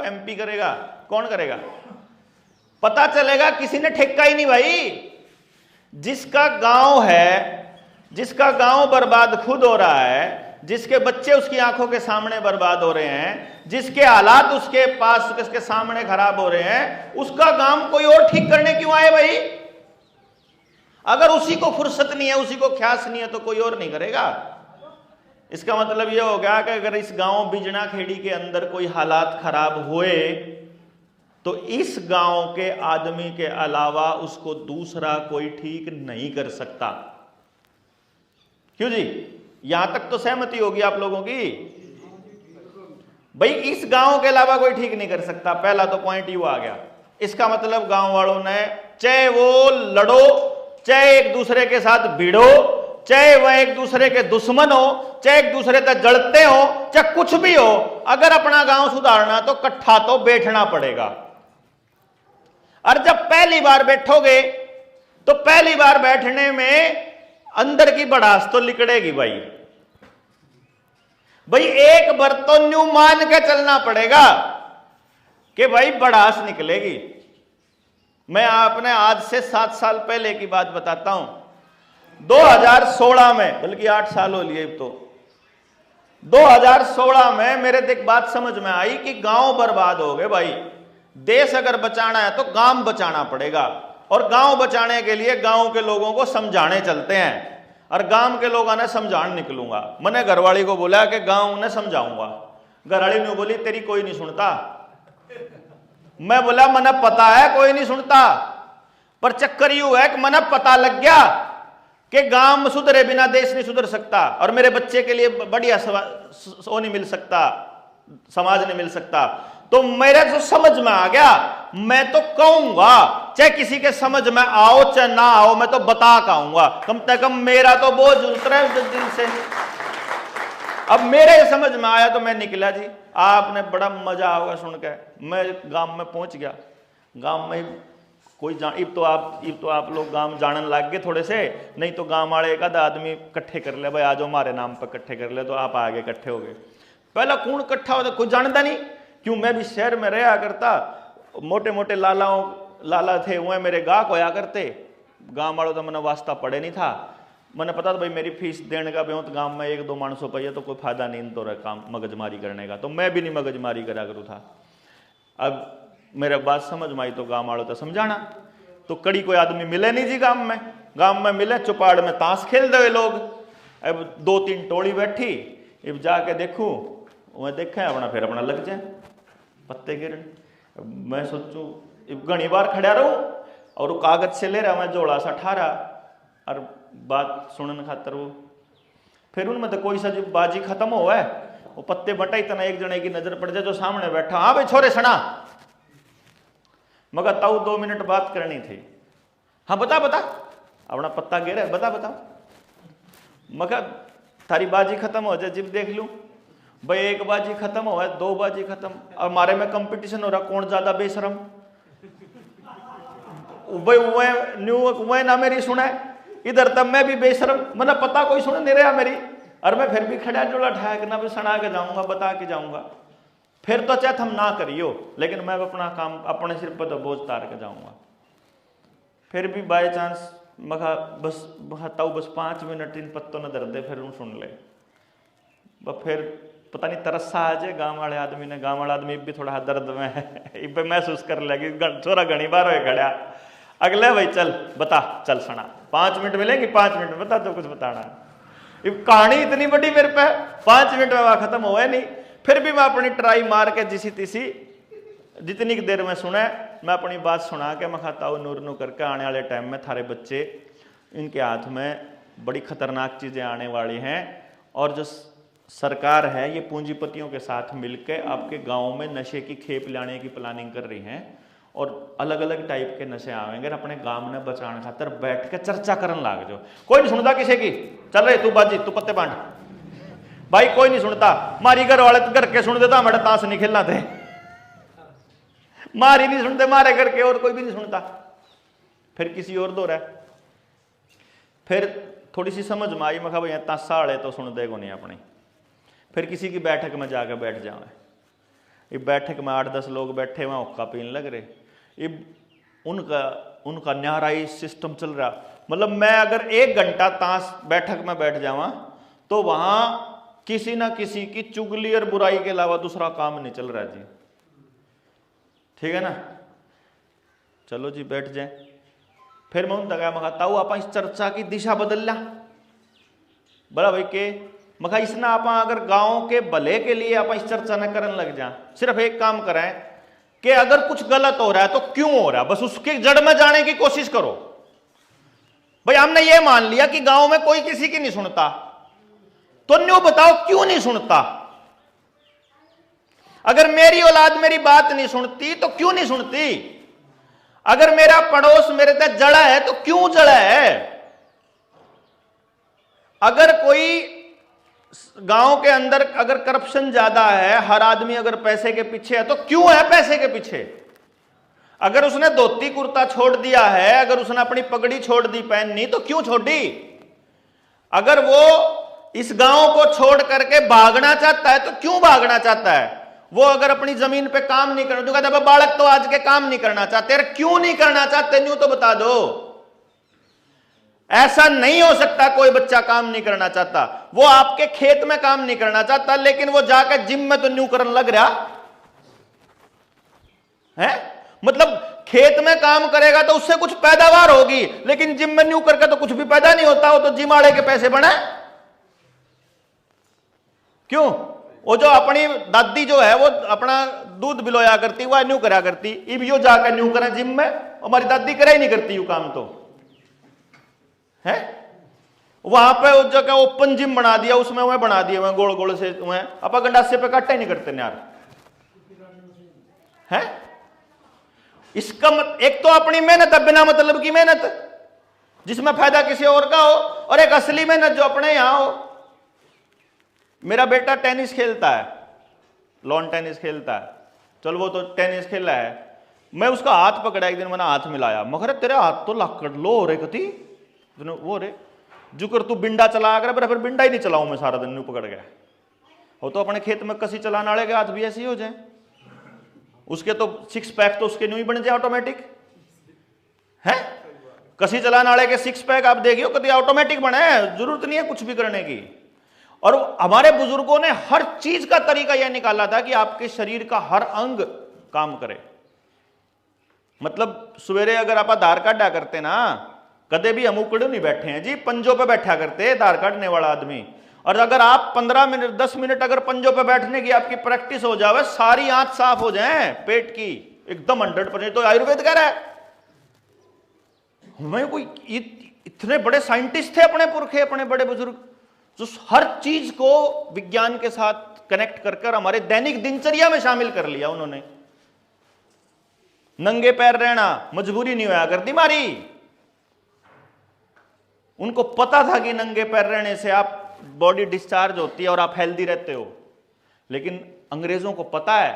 एमपी करेगा, कौन करेगा? पता चलेगा किसी ने ठेका ही नहीं भाई। जिसका गांव है, जिसका गांव बर्बाद खुद हो रहा है, जिसके बच्चे उसकी आंखों के सामने बर्बाद हो रहे हैं, जिसके हालात उसके पास उसके सामने खराब हो रहे हैं, उसका काम कोई और ठीक करने क्यों आए भाई? अगर उसी को फुर्सत नहीं है, उसी को ख्यास नहीं है, तो कोई और नहीं करेगा। इसका मतलब यह हो गया कि अगर इस गांव बिजना खेड़ी के अंदर कोई हालात खराब हुए तो इस गांव के आदमी के अलावा उसको दूसरा कोई ठीक नहीं कर सकता। क्यों जी? यहां तक तो सहमति होगी आप लोगों की भाई, इस गांव के अलावा कोई ठीक नहीं कर सकता। पहला तो पॉइंट यू आ गया। इसका मतलब गांव वालों ने, चाहे वो लड़ो, चाहे एक दूसरे के साथ भिड़ो, चाहे वह एक दूसरे के दुश्मन हो, चाहे एक दूसरे तक जड़ते हो, चाहे कुछ भी हो, अगर अपना गांव सुधारना तो इकट्ठा तो बैठना पड़ेगा। और जब पहली बार बैठोगे तो पहली बार बैठने में अंदर की भड़ास तो लिकड़ेगी भाई। भाई एक बार तो न्यू मान के चलना पड़ेगा कि भाई भड़ास निकलेगी। मैं आपने आज से 7 साल पहले की बात बताता हूं। 2016 में, बल्कि 8 साल हो लिए तो, 2016 में मेरे एक बात समझ में आई कि गांव बर्बाद हो गए भाई। देश अगर बचाना है तो गांव बचाना पड़ेगा, और गांव बचाने के लिए गांव के लोगों को समझाने चलते हैं। और गांव के लोगों ने समझाने निकलूंगा। मैंने घरवाली को बोला कि गांव ने समझाऊंगा। घरवाली ने बोली तेरी कोई नहीं सुनता। मैं बोला मने पता है कोई नहीं सुनता, पर चक्कर यू है कि मने पता लग गया कि गांव सुधरे बिना देश नहीं सुधर सकता, और मेरे बच्चे के लिए बढ़िया वो नहीं मिल सकता, समाज नहीं मिल सकता। तो मेरे तो समझ में आ गया, मैं तो कहूंगा, चाहे किसी के समझ में आओ चाहे ना आओ, मैं तो बता के आऊंगा। कम से कम मेरा तो बोझ उतरा दिल से। अब मेरे समझ में आया तो मैं निकला जी। आपने बड़ा मजा होगा सुन के। मैं गांव में पहुंच गया। गांव में कोई इब तो आप लोग गांव जानन लग गए थोड़े से, नहीं तो गांव वाले एक आधा आदमी इकट्ठे कर ले, भाई आज हमारे नाम पर इकट्ठे कर ले, तो आप आगे इकट्ठे हो गए। पहला कौन इकट्ठा होता कोई जानता नहीं। क्यों? मैं भी शहर में रहा करता, मोटे मोटे लाला थे वह मेरे गाहक होया करते। गांव वालों तो मैंने वास्ता पड़े नहीं था। मैंने पता था भाई मेरी फीस देने का भी तो गांव में 1-2 मानसों पे तो कोई फायदा नहीं तो काम मगजमारी करने का, तो मैं भी नहीं मगजमारी करा करूँ था। अब मेरे बात समझ में आई तो गांव वालों तो समझाना, तो कड़ी कोई आदमी मिले नहीं जी गांव में मिले चुपाड़ में ताश खेल दे लोग। अब 2-3 टोली बैठी, अब जाके देखूं वह देखे अपना फिर अपना लग जाए पत्ते गिरन। मैं सोचूं घनी बार खड़ा रहूं और वो कागज से ले रहा मैं जोड़ा सा ठारा और बात सुनने खातर वो फिर उनमें तो कोई सा जो बाजी खत्म हो है वो पत्ते बटा इतना एक जने की नजर पड़ जाए जो सामने बैठा, हाँ भाई छोरे सुना, मगर ताऊ 2 मिनट बात करनी थी। हाँ बता अपना पत्ता गिरा है बता मगर थारी बाजी खत्म हो जाए जिब देख लूं भाई 1 बाजी खत्म हो है 2 बाजी खत्म, और हमारे में कंपटीशन हो रहा कौन ज्यादा बेशरम। भाई वह ना मेरी सुना इधर तब मैं भी बेशरम, मैंने पता कोई सुन नहीं रहा मेरी, और मैं फिर भी खड़ा जोड़ा ठाया ना भी सुना के जाऊंगा बता के जाऊंगा। फिर तो चाहे हम ना करियो लेकिन मैं अपना काम अपने सिर पर तो बोझ तार के जाऊंगा। फिर भी बाय चांस मगा बस ताऊ बस 5 मिनट इन पत्तों न दर्द फिर उन सुन ले। फिर पता नहीं तरसा आ जाए गाँव वाले आदमी ने, गाँव वाला आदमी भी थोड़ा दर्द में है महसूस कर लगी छोरा घनी बार हो खड़ा। अगले भाई चल बता चल सुना 5 मिनट मिलेंगे 5 मिनट में बता तो कुछ बताना। कहानी इतनी बड़ी मेरे पे 5 मिनट में वहां खत्म हुआ नहीं। फिर भी मैं अपनी ट्राई मार के जिसी तीसी जितनी देर में सुना मैं अपनी बात सुना के मैं खाता हूँ नूर नू करके आने वाले टाइम में थारे बच्चे इनके हाथ में बड़ी खतरनाक चीजें आने वाली हैं, और जो सरकार है ये पूंजीपतियों के साथ मिलकर आपके गाँव में नशे की खेप लाने की प्लानिंग कर रही हैं, और अलग अलग टाइप के नशे आवेंगे, अपने गांव ने बचाने खातर बैठ के चर्चा करन लाग जाओ। कोई नहीं सुनता किसी की, चल रहे तू बाजी तू पत्ते बांट, भाई कोई नहीं सुनता। मारी घर वाले तो घर के सुन देता, हमारे ताश नहीं खेलना थे, मारी नहीं सुनते मारे घर के, और कोई भी नहीं सुनता। फिर किसी और दो रहा, फिर थोड़ी सी समझ में आई, मैं कहा भाई ताशा वाले तो सुन देगो नहीं अपनी। फिर किसी की बैठक में जाकर बैठ जाओ, ये बैठक में 8-10 लोग बैठे हुए हुक्का पीने लग रहे, ये उनका न्यारा सिस्टम चल रहा। मतलब मैं अगर 1 घंटा ताश बैठक में बैठ जावा तो वहां किसी ना किसी की चुगली और बुराई के अलावा दूसरा काम नहीं चल रहा जी, ठीक है ना। चलो जी बैठ जाए। फिर मैं उन दगा मखा ताऊ आप इस चर्चा की दिशा बदल ला, बोला भाई के मखा इसना आप अगर गांव के भले के लिए आप इस चर्चा न करने लग जा, सिर्फ एक काम करें कि अगर कुछ गलत हो रहा है तो क्यों हो रहा है, बस उसके जड़ में जाने की कोशिश करो। भाई हमने ये मान लिया कि गांव में कोई किसी की नहीं सुनता, तो न्यू बताओ क्यों नहीं सुनता। अगर मेरी औलाद मेरी बात नहीं सुनती तो क्यों नहीं सुनती, अगर मेरा पड़ोस मेरे तक जड़ा है तो क्यों जड़ा है, अगर कोई गांव के अंदर अगर करप्शन ज्यादा है, हर आदमी अगर पैसे के पीछे है तो क्यों है पैसे के पीछे, अगर उसने धोती कुर्ता छोड़ दिया है, अगर उसने अपनी पगड़ी छोड़ दी पहननी तो क्यों छोड़ी, अगर वो इस गांव को छोड़ करके भागना चाहता है तो क्यों भागना चाहता है, वो अगर अपनी जमीन पे काम नहीं करना, तो कहता बालक तो आज के काम नहीं करना चाहते, यार क्यों नहीं करना चाहते न्यू तो बता दो। ऐसा नहीं हो सकता कोई बच्चा काम नहीं करना चाहता, वो आपके खेत में काम नहीं करना चाहता लेकिन वो जाकर जिम में तो न्यू करने लग रहा है। मतलब खेत में काम करेगा तो उससे कुछ पैदावार होगी, लेकिन जिम में न्यू करके तो कुछ भी पैदा नहीं होता, वो तो जिम वाले के पैसे बने। क्यों, वो जो अपनी दादी जो है वो अपना दूध बिलोया करती, वह न्यू करा करती, इब यो जाकर न्यू करें जिम में, हमारी दादी करे ही नहीं करती यू काम तो है। वहां पे उस जगह ओपन जिम बना दिया, उसमें वह बना दिया वह गोल गोल से, वह आप गंडासे पे काटे नहीं करते यार है। इसका एक तो अपनी मेहनत है, बिना मतलब की मेहनत जिसमें फायदा किसी और का हो, और एक असली मेहनत जो अपने यहां हो। मेरा बेटा टेनिस खेलता है, लॉन टेनिस खेलता है, चलो वो तो टेनिस खेला है, मैं उसका हाथ पकड़ा एक दिन, मैंने हाथ मिलाया, मगर तेरे हाथ तो लाकड़ लो हो रहे कती वो रे जुकर तू बिंडा चला कर, फिर बिंडा ही नहीं चलाऊं मैं सारा दिन, न्यू पकड़ गया। वो तो अपने खेत में कसी चलाने वाले के हाथ भी ऐसे ही हो जाए, उसके तो 6 पैक तो उसके न्यू ही बन जाए ऑटोमेटिक है। कसी चलाने वाले के 6 पैक आप देखियो कभी ऑटोमेटिक बने, जरूरत नहीं है कुछ भी करने की। और हमारे बुजुर्गों ने हर चीज का तरीका यह निकाला था कि आपके शरीर का हर अंग काम करे। मतलब सवेरे अगर आप आधार कार्ड आ करते ना, कदे भी हम उकड़े नहीं बैठे हैं जी, पंजों पे बैठा करते आधार काटने वाला आदमी। और अगर आप 15 मिनट 10 मिनट अगर पंजों पे बैठने की आपकी प्रैक्टिस हो जाए, सारी आंत साफ हो जाए पेट की एकदम 100%, तो आयुर्वेद कह रहा है। हमें कोई इतने बड़े साइंटिस्ट थे अपने पुरखे, अपने बड़े बुजुर्ग, जो हर चीज को विज्ञान के साथ कनेक्ट कर हमारे दैनिक दिनचर्या में शामिल कर लिया उन्होंने। नंगे पैर रहना मजबूरी नहीं होया करती मारी, उनको पता था कि नंगे पैर रहने से आप बॉडी डिस्चार्ज होती है और आप हेल्दी रहते हो। लेकिन अंग्रेजों को पता है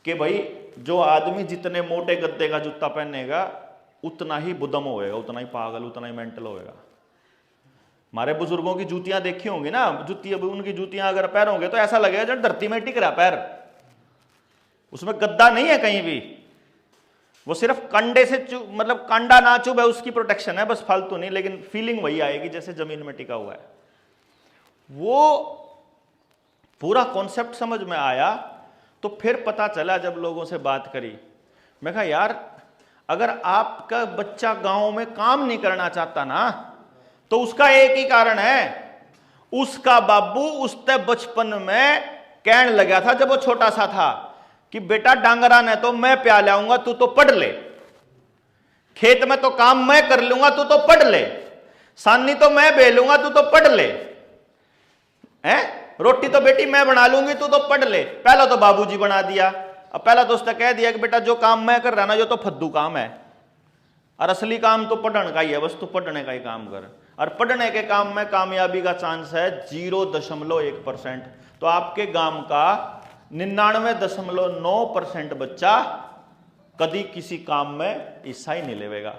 कि भाई जो आदमी जितने मोटे गद्दे का जूता पहनेगा उतना ही बुदम होएगा, उतना ही पागल, उतना ही मेंटल होएगा। हमारे बुजुर्गों की जूतियां देखी होंगी ना, जूती अब उनकी जूतियां अगर पैरोगे तो ऐसा लगेगा जब धरती में टिक रहा पैर, उसमें गद्दा नहीं है कहीं भी, वो सिर्फ कंडे से मतलब कांडा ना चुभे उसकी प्रोटेक्शन है बस, फालतू नहीं, लेकिन फीलिंग वही आएगी जैसे जमीन में टिका हुआ है। वो पूरा कॉन्सेप्ट समझ में आया तो फिर पता चला जब लोगों से बात करी, मैं कहा यार अगर आपका बच्चा गांव में काम नहीं करना चाहता ना तो उसका एक ही कारण है, उसका बाबू उससे बचपन में कहने लगा था जब वो छोटा सा था कि बेटा डांगरा ने तो मैं प्या लाऊंगा, तू तो पढ़ ले, खेत में तो काम मैं कर लूंगा, तू तो पढ़ ले, सानी तो मैं बेलूंगा, तू तो पढ़ ले, हैं रोटी तो बेटी मैं बना लूंगी, तू तो पढ़ ले। पहला तो बाबूजी बना दिया, अब पहला तो उसने कह दिया कि बेटा जो काम मैं कर रहा ना, ये तो फद्दू काम है, और असली काम तो पढ़ने का ही है, बस तू पढ़ने का ही काम कर। और पढ़ने के काम में कामयाबी का चांस है 0.1%। तो आपके गांव का 99.9% बच्चा कभी किसी काम में हिस्सा ही नहीं लेवेगा।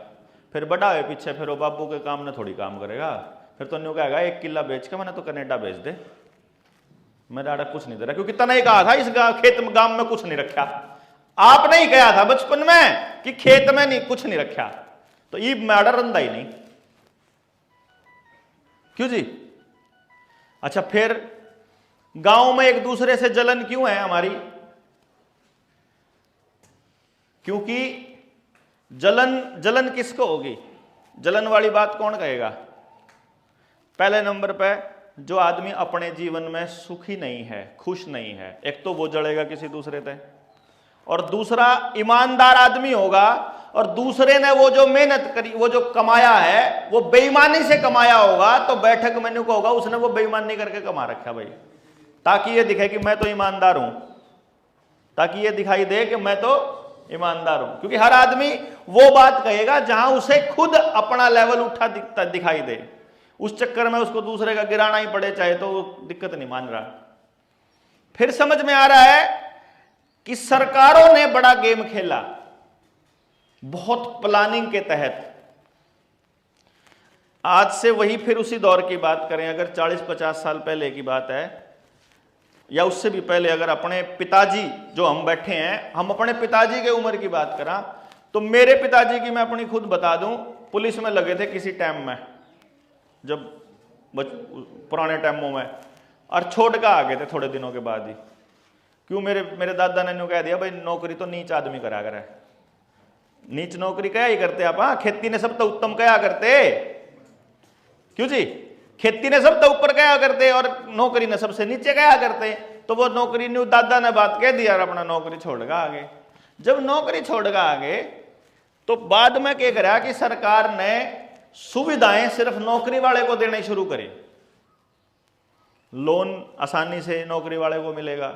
फिर बड़ा है पीछे, फिर वो बाबू के काम ने थोड़ी काम करेगा, फिर तो न्यू कहेगा 1 किला बेच के मैंने तो कनेडा भेज दे, मेरा कुछ नहीं दे रहा, क्योंकि तना ही कहा था इस खेत में गांव में कुछ नहीं रखा। आपने ही कहा था बचपन में कि खेत में नहीं कुछ नहीं रखा, तो ये मैडर रंदा ही नहीं, क्यों जी? अच्छा, फिर गांव में एक दूसरे से जलन क्यों है हमारी? क्योंकि जलन किसको होगी? जलन वाली बात कौन कहेगा? पहले नंबर पे जो आदमी अपने जीवन में सुखी नहीं है, खुश नहीं है, एक तो वो जलेगा किसी दूसरे पे, और दूसरा ईमानदार आदमी होगा, और दूसरे ने वो जो मेहनत करी, वो जो कमाया है, वो बेईमानी से कमाया होगा, तो बैठक मेन्यू को होगा उसने वो बेईमानी करके कमा रखा भाई, ताकि ये दिखे कि मैं तो ईमानदार हूं, ताकि ये दिखाई दे कि मैं तो ईमानदार हूं। क्योंकि हर आदमी वो बात कहेगा जहां उसे खुद अपना लेवल उठा दिखाई दे, उस चक्कर में उसको दूसरे का गिराना ही पड़े, चाहे तो वो दिक्कत नहीं मान रहा। फिर समझ में आ रहा है कि सरकारों ने बड़ा गेम खेला, बहुत प्लानिंग के तहत। आज से वही फिर उसी दौर की बात करें, अगर 40-50 साल पहले की बात है, या उससे भी पहले, अगर अपने पिताजी जो हम बैठे हैं, हम अपने पिताजी के उम्र की बात करा, तो मेरे पिताजी की मैं अपनी खुद बता दूं, पुलिस में लगे थे किसी टाइम में, जब पुराने टाइमों में, और छोड़ का आ गए थे थोड़े दिनों के बाद ही। क्यों? मेरे दादा ने कह दिया भाई नौकरी तो नीच आदमी करा करे, नीच नौकरी क्या ही करते आप, हाँ खेती ने सब तो उत्तम क्या करते, क्यों जी? खेती ने सब तो ऊपर क्या करते और नौकरी ने सबसे नीचे क्या करते। तो वो नौकरी न्यू दादा ने बात कह दिया और अपना नौकरी छोड़गा आगे। जब नौकरी छोड़गा आगे तो बाद में क्या करा कि सरकार ने सुविधाएं सिर्फ नौकरी वाले को देने शुरू करी। लोन आसानी से नौकरी वाले को मिलेगा।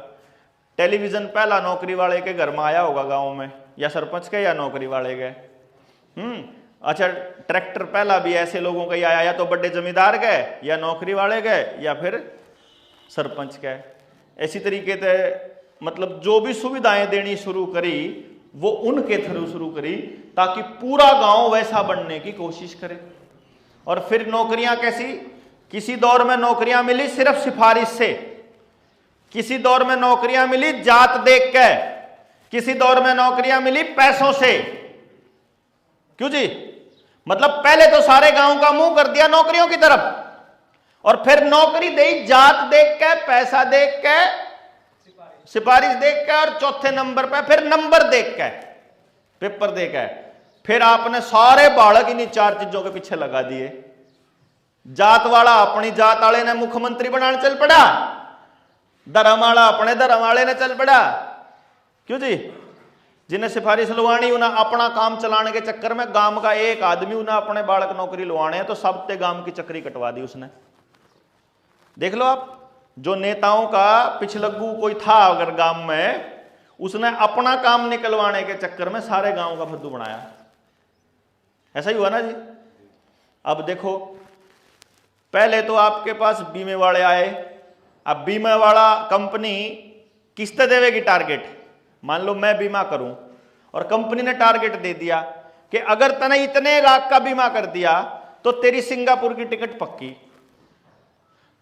टेलीविजन पहला नौकरी वाले के घर में आया होगा गांव में, या सरपंच के या नौकरी वाले के। अच्छा, ट्रैक्टर पहला भी ऐसे लोगों का ही आया, या तो बड़े जमींदार के, या नौकरी वाले के, या फिर सरपंच के। ऐसी तरीके से मतलब जो भी सुविधाएं देनी शुरू करी वो उनके थ्रू शुरू करी, ताकि पूरा गांव वैसा बनने की कोशिश करे। और फिर नौकरियां कैसी? किसी दौर में नौकरियां मिली सिर्फ सिफारिश से, किसी दौर में नौकरियां मिली जात देख के, किसी दौर में नौकरियां मिली पैसों से। क्यों जी? मतलब पहले तो सारे गांव का मुंह कर दिया नौकरियों की तरफ, और फिर नौकरी दे जात देख के, पैसा देख के, सिफारिश देख के, और चौथे नंबर पे फिर नंबर देख के, पेपर देख के। फिर आपने सारे बालक इन 4 चीजों के पीछे लगा दिए। जात वाला अपनी जात वाले ने मुख्यमंत्री बनाने चल पड़ा, धर्म वाला अपने धर्म वाले ने चल पड़ा। क्यों जी? जिन्हें सिफारिश लुवानी उन्हें अपना काम चलाने के चक्कर में गांव का एक आदमी उन्हें अपने बालक नौकरी लुवाने हैं, तो सब ते गांव की चक्री कटवा दी उसने। देख लो आप, जो नेताओं का पिछलग्गू कोई था अगर गांव में, उसने अपना काम निकलवाने के चक्कर में सारे गांव का फद्दू बनाया। ऐसा ही हुआ ना जी। अब देखो, पहले तो आपके पास बीमे वाले आए। अब बीमा वाला कंपनी किस्त देवेगी टारगेट। मान लो मैं बीमा करूं और कंपनी ने टारगेट दे दिया कि अगर तने इतने लाख का बीमा कर दिया तो तेरी सिंगापुर की टिकट पक्की।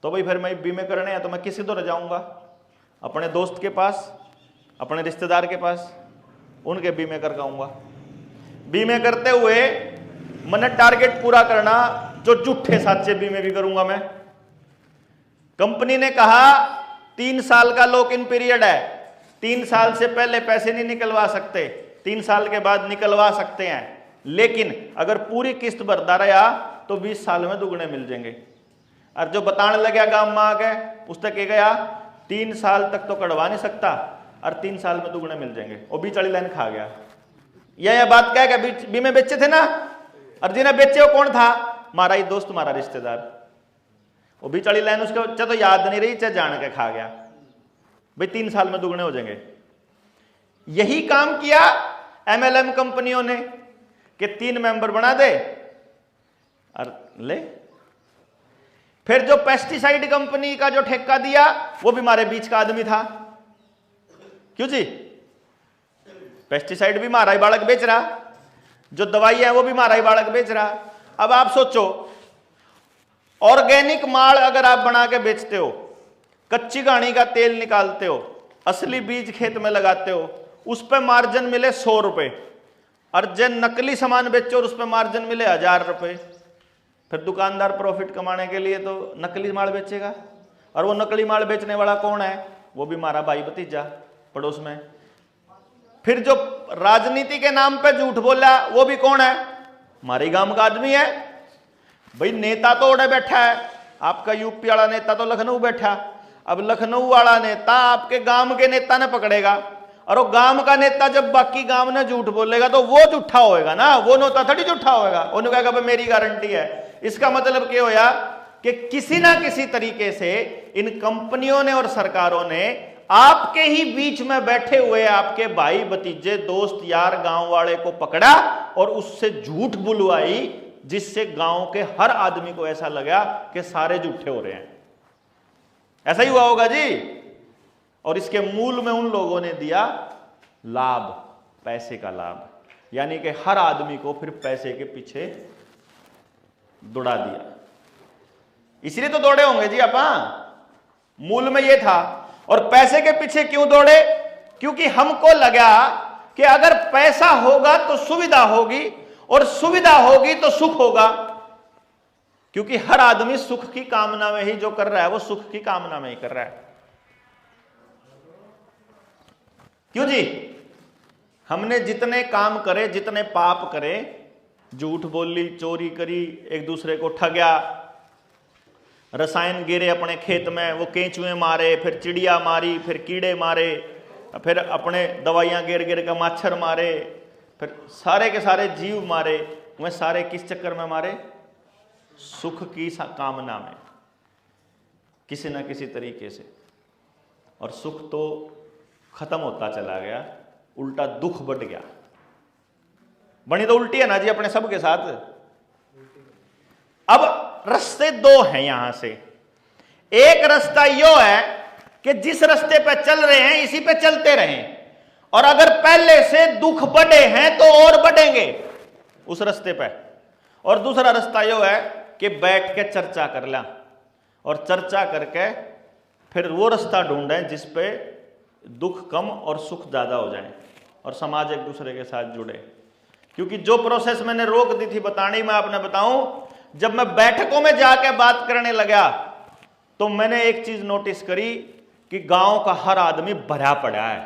तो भाई फिर मैं बीमे करने हैं तो मैं किसी दौर जाऊंगा? अपने दोस्त के पास, अपने रिश्तेदार के पास, उनके बीमे कर आऊंगा। बीमे करते हुए मैंने टारगेट पूरा करना, जो झूठे साचे बीमे भी करूंगा मैं। कंपनी ने कहा 3 साल का लॉक इन पीरियड है, 3 साल से पहले पैसे नहीं निकलवा सकते, 3 साल के बाद निकलवा सकते हैं, लेकिन अगर पूरी किस्त भरता रहा तो 20 साल में दुगने मिल जाएंगे। और जो बताने लगा गांव में आ गए, उस तक गया 3 साल तक तो कटवा नहीं सकता और 3 साल में दुगने मिल जाएंगे। वो बीच वाली लाइन खा गया। यह बात क्या है? बीमे बेचे थे ना, और जिन्हें बेचे वो कौन था? हमारा ही दोस्त, हमारा रिश्तेदार। वो बीच वाली लाइन उसको चाहे तो याद नहीं रही, चाहे जान के खा गया। भाई 3 साल में दुगने हो जाएंगे। यही काम किया एमएलएम कंपनियों ने कि 3 मेंबर बना दे और ले। फिर जो पेस्टिसाइड कंपनी का जो ठेका दिया वो भी हमारे बीच का आदमी था। क्यों जी? पेस्टिसाइड भी हमारा ही बालक बेच रहा, जो दवाई है वो भी हमारा ही बालक बेच रहा। अब आप सोचो, ऑर्गेनिक माल अगर आप बना के बेचते हो, कच्ची घानी का तेल निकालते हो, असली बीज खेत में लगाते हो, उस पर मार्जिन मिले 100 रुपए, और जो नकली सामान बेचो और उस पर मार्जिन मिले 1000 रुपए, फिर दुकानदार प्रॉफिट कमाने के लिए तो नकली माल बेचेगा। और वो नकली माल बेचने वाला कौन है? वो भी हमारा भाई भतीजा पड़ोस में। फिर जो राजनीति के नाम पे झूठ बोला वो भी कौन है? हमारे गांव का आदमी है। भाई नेता तो उड़े बैठा है, आपका यूपी वाला नेता तो लखनऊ बैठा, अब लखनऊ वाला नेता आपके गांव के नेता ने पकड़ेगा, और वो गांव का नेता जब बाकी गांव ने झूठ बोलेगा तो वो झूठा होएगा ना, वो नेता थोड़ी झूठा होएगा। उन्होंने कहा भाई मेरी गारंटी है। इसका मतलब क्या होया कि किसी ना किसी तरीके से इन कंपनियों ने और सरकारों ने आपके ही बीच में बैठे हुए आपके भाई भतीजे दोस्त यार गांव वाले को पकड़ा और उससे झूठ बुलवाई, जिससे गांव के हर आदमी को ऐसा लगा कि सारे झूठे हो रहे हैं। ऐसा ही हुआ होगा जी। और इसके मूल में उन लोगों ने दिया लाभ, पैसे का लाभ, यानी कि हर आदमी को फिर पैसे के पीछे दौड़ा दिया। इसलिए तो दौड़े होंगे जी आप। मूल में ये था। और पैसे के पीछे क्यों दौड़े? क्योंकि हमको लगा कि अगर पैसा होगा तो सुविधा होगी, और सुविधा होगी तो सुख होगा। क्योंकि हर आदमी सुख की कामना में ही जो कर रहा है वो सुख की कामना में ही कर रहा है। क्यों जी? हमने जितने काम करे, जितने पाप करे, झूठ बोली, चोरी करी, एक दूसरे को ठगया, रसायन गिरे अपने खेत में, वो केंचुए मारे, फिर चिड़िया मारी, फिर कीड़े मारे, फिर अपने दवाइयां गिर गिर के मच्छर मारे, फिर सारे के सारे जीव मारे। वह सारे किस चक्कर में मारे? सुख की कामना में, किसी ना किसी तरीके से। और सुख तो खत्म होता चला गया, उल्टा दुख बढ़ गया। बनी तो उल्टी है ना जी अपने सबके साथ। अब रास्ते 2 हैं यहां से। एक रास्ता यो है कि जिस रास्ते पे चल रहे हैं इसी पे चलते रहें, और अगर पहले से दुख बढ़े हैं तो और बढ़ेंगे उस रास्ते पे। और दूसरा रास्ता यो है कि बैठ के चर्चा कर ला, और चर्चा करके फिर वो रास्ता ढूंढें जिस पे दुख कम और सुख ज्यादा हो जाए, और समाज एक दूसरे के साथ जुड़े। क्योंकि जो प्रोसेस मैंने रोक दी थी बतानी, मैं आपने बताऊं, जब मैं बैठकों में जाके बात करने लगा तो मैंने एक चीज नोटिस करी कि गांव का हर आदमी भरा पड़ा है।